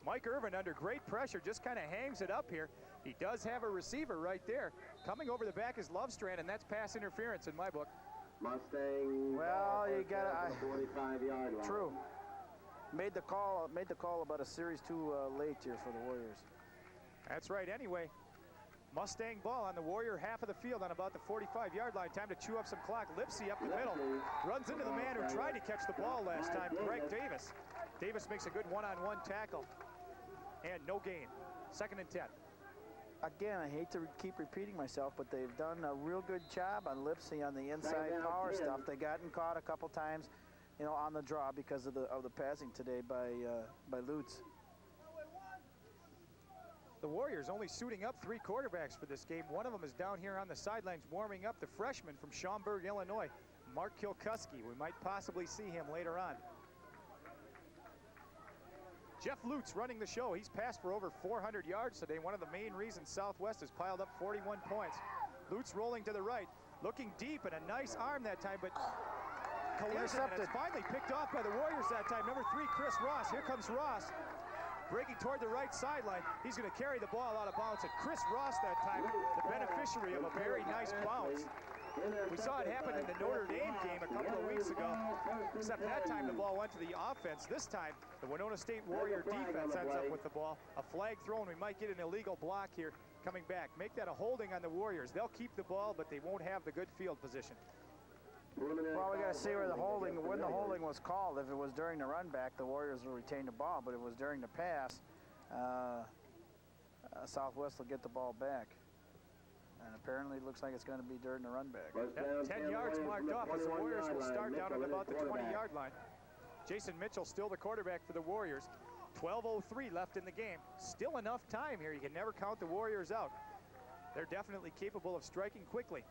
Mike Irvin under great pressure just kind of hangs it up here. He does have a receiver right there. Coming over the back is Lovestrand, and that's pass interference in my book. Mustang. Well, you got 45-yard line. true. Made the call about a series too late here for the Warriors. That's right. Anyway, Mustang ball on the Warrior half of the field on about the 45-yard line. Time to chew up some clock. Lipsy up the middle. Runs into the man who tried to catch the ball last time, Greg Davis. Davis makes a good one-on-one tackle. And no gain. 2nd and 10. Again, I hate to keep repeating myself, but they've done a real good job on Lipsy on the inside power stuff. They gotten caught a couple times, you know, on the draw because of the passing today by Lutz. The Warriors only suiting up 3 quarterbacks for this game. One of them is down here on the sidelines warming up, the freshman from Schaumburg, Illinois, Mark Kilkuski. We might possibly see him later on. Jeff Lutz running the show. He's passed for over 400 yards today. One of the main reasons Southwest has piled up 41 points. Lutz rolling to the right, looking deep, and a nice arm that time, but collision, and it's finally picked off by the Warriors that time. Number 3, Chris Ross. Here comes Ross, breaking toward the right sideline. He's going to carry the ball out of bounds, and Chris Ross that time, the beneficiary of a very nice bounce. We saw it happen in the Notre Dame game a couple of weeks ago, except that time the ball went to the offense. This time, the Winona State Warrior defense ends up with the ball. A flag thrown. We might get an illegal block here coming back. Make that a holding on the Warriors. They'll keep the ball, but they won't have the good field position. Well, we got to see when the holding was called. If it was during the run back, the Warriors will retain the ball, but if it was during the pass, Southwest will get the ball back. And apparently it looks like it's going to be during the run back. 10 yards marked off as the Warriors will start down at about the 20-yard line. Jason Mitchell still the quarterback for the Warriors. 12:03 left in the game. Still enough time here. You can never count the Warriors out. They're definitely capable of striking quickly.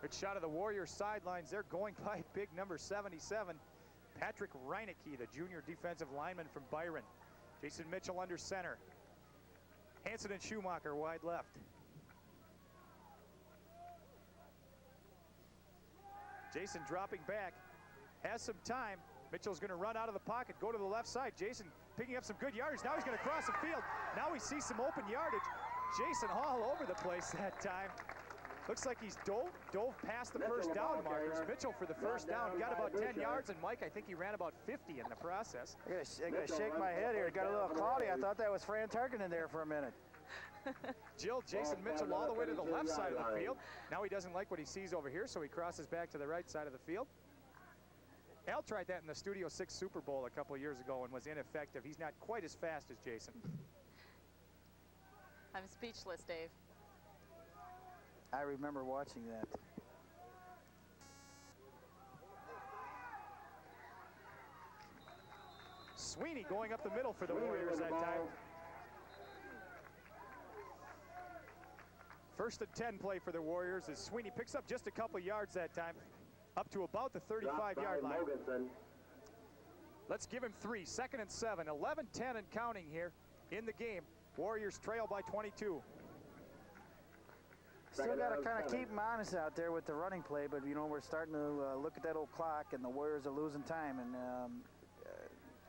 Good shot of the Warriors sidelines. They're going by big number 77, Patrick Reinecke, the junior defensive lineman from Byron. Jason Mitchell under center. Hansen and Schumacher wide left. Jason dropping back, has some time. Mitchell's going to run out of the pocket, go to the left side. Jason picking up some good yardage. Now he's going to cross the field. Now we see some open yardage. Jason all over the place that time. Looks like he's dove past the first down markers. Mitchell for the first down got about 10 yards, and Mike, I think he ran about 50 in the process. I gotta shake my head here. It got a little cloudy. I thought that was Fran Tarkinen there for a minute. Jill, Jason Mitchell all the way to the left side of the field. Now he doesn't like what he sees over here, so he crosses back to the right side of the field. Al tried that in the Studio 6 Super Bowl a couple of years ago and was ineffective. He's not quite as fast as Jason. I'm speechless, Dave. I remember watching that. Sweeney going up the middle for the Warriors that time. 1st and 10 play for the Warriors as Sweeney picks up just a couple yards that time, up to about the 35-yard line. Let's give him 3. 2nd and 7. 11-10 and counting here in the game. Warriors trail by 22. Still got to kind of keep them honest out there with the running play, but, you know, we're starting to look at that old clock, and the Warriors are losing time, and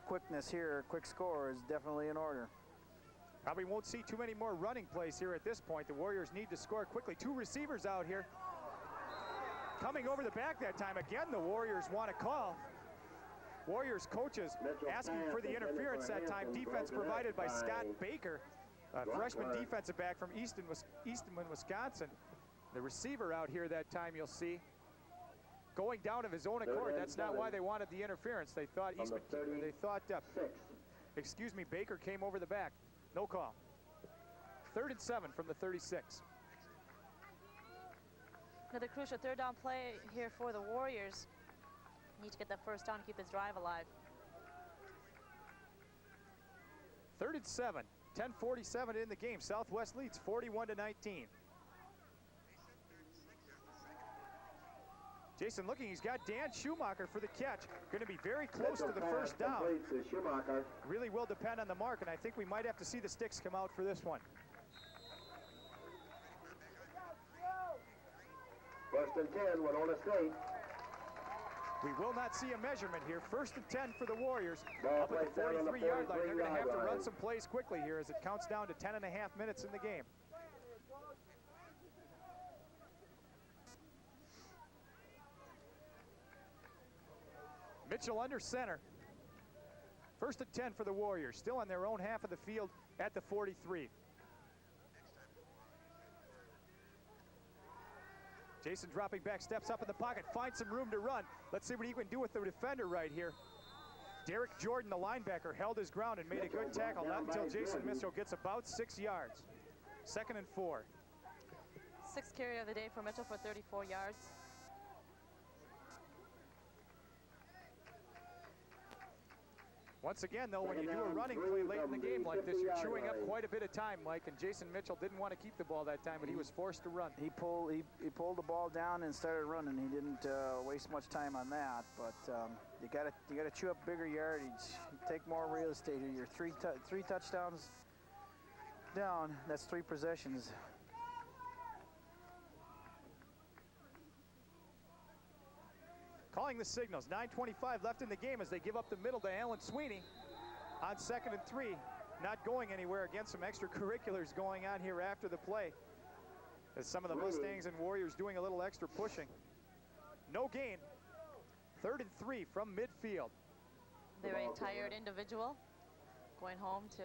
quickness here, quick score is definitely in order. Probably won't see too many more running plays here at this point. The Warriors need to score quickly. 2 receivers out here. Coming over the back that time. Again, the Warriors want to call. Warriors coaches asking for the interference that time. Defense provided by Scott Baker, freshman defensive back from Eastonwood, Wisconsin. The receiver out here that time you'll see going down of his own accord. That's not why they wanted the interference. They thought Baker came over the back. No call. 3rd and 7 from the 36. Another crucial 3rd down play here for the Warriors. Need to get that first down, keep this drive alive. 3rd and 7. 10:47 in the game. Southwest leads 41-19. Jason looking, he's got Dan Schumacher for the catch. Going to be very close to the first down. Really will depend on the mark, and I think we might have to see the sticks come out for this one. 1st and 10, Winona State. We will not see a measurement here. 1st and 10 for the Warriors. Ball Up at the placed down on the 43-yard line. They're going to have to 43-yard run line. some plays quickly here as it counts down to 10 and a half minutes in the game. Mitchell under center. 1st and 10 for the Warriors. Still on their own half of the field at the 43. Jason dropping back, steps up in the pocket, finds some room to run. Let's see what he can do with the defender right here. Derek Jordan, the linebacker, held his ground and made a good tackle. Not until Jason Mitchell gets about 6 yards. 2nd and 4. 6th carry of the day for Mitchell for 34 yards. Once again, though, when you do a running play late in the game like this, you're chewing up quite a bit of time, Mike, and Jason Mitchell didn't want to keep the ball that time, but he was forced to run. He pulled the ball down and started running. He didn't waste much time on that, but you gotta chew up bigger yardage. Take more real estate here. You're three touchdowns down. That's 3 possessions. Calling the signals. 9:25 left in the game as they give up the middle to Alan Sweeney on 2nd and 3. Not going anywhere. Again, some extracurriculars going on here after the play, as some of the Mustangs and Warriors doing a little extra pushing. No gain. 3rd and 3 from midfield. Very tired individual going home to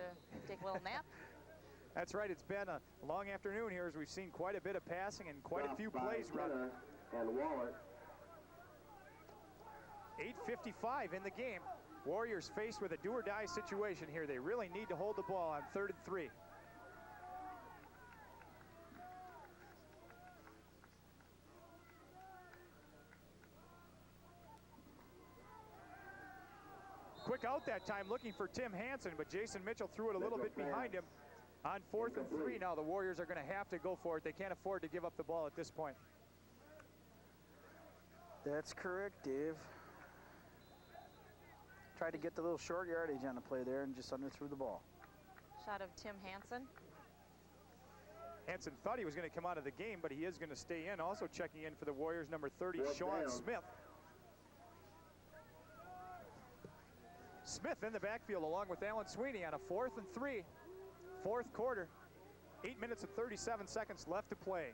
take a little nap. That's right. It's been a long afternoon here as we've seen quite a bit of passing and quite a few plays run. And Waller. 8:55 in the game. Warriors faced with a do-or-die situation here. They really need to hold the ball on 3rd and 3. Quick out that time looking for Tim Hansen, but Jason Mitchell threw it a little bit behind him. On 4th and 3 now, the Warriors are going to have to go for it. They can't afford to give up the ball at this point. That's correct, Dave. Tried to get the little short yardage on the play there and just underthrew the ball. Shot of Tim Hansen. Hansen thought he was going to come out of the game, but he is going to stay in. Also checking in for the Warriors, number 30, Sean Smith. Smith in the backfield along with Alan Sweeney on a 4th and 3. 4th quarter. 8 minutes and 37 seconds left to play.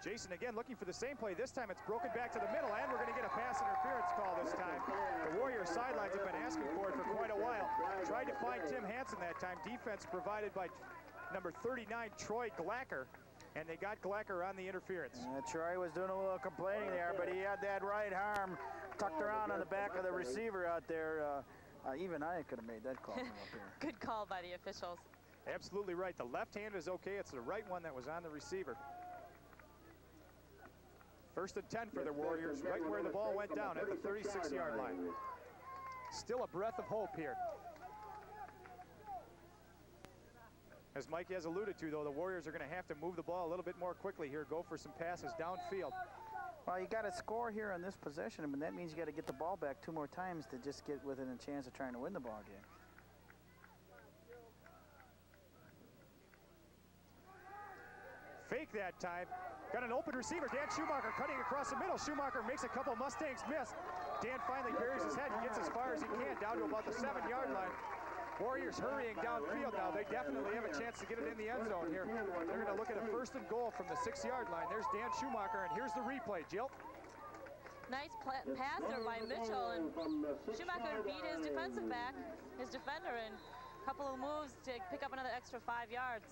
Jason again looking for the same play. This time it's broken back to the middle, and we're going to get a pass interference call this time. The Warriors sidelines have been asking for it for quite a while. Tried to find Tim Hansen that time. Defense provided by number 39, Troy Glacker, and they got Glacker on the interference. Troy was doing a little complaining there, but he had that right arm tucked around on the back of the receiver out there. Even I could have made that call from up here. Good call by the officials. Absolutely right. The left hand is okay. It's the right one that was on the receiver. 1st and 10 for the Warriors, right where the ball went down at the 36-yard line. Still a breath of hope here. As Mike has alluded to, though, the Warriors are going to have to move the ball a little bit more quickly here, go for some passes downfield. Well, you got to score here on this possession, and that means you got to get the ball back 2 more times to just get within a chance of trying to win the ball game. Fake that time. Got an open receiver. Dan Schumacher cutting across the middle. Schumacher makes a couple Mustangs miss. Dan finally buries his head and gets as far as he can down to about the 7-yard line. Warriors hurrying downfield now. They definitely have a chance to get it in the end zone here. They're going to look at a 1st and goal from the 6-yard line. There's Dan Schumacher, and here's the replay. Jill? Nice pass there by Mitchell, and Schumacher beat his defensive back, his defender, and a couple of moves to pick up another extra 5 yards.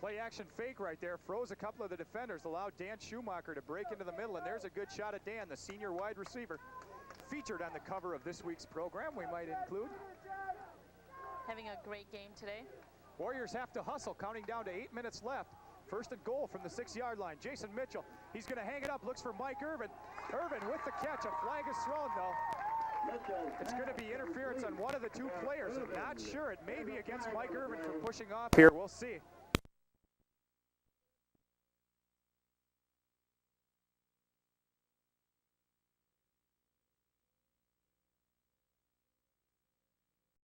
Play action fake right there. Froze a couple of the defenders, allowed Dan Schumacher to break into the middle, and there's a good shot at Dan, the senior wide receiver. Featured on the cover of this week's program, we might include. Having a great game today. Warriors have to hustle, counting down to 8 minutes left. 1st and goal from the 6-yard line. Jason Mitchell, he's going to hang it up, looks for Mike Irvin. Irvin with the catch. A flag is thrown, though. It's going to be interference on one of the 2 players. I'm not sure. It may be against Mike Irvin for pushing off here. We'll see.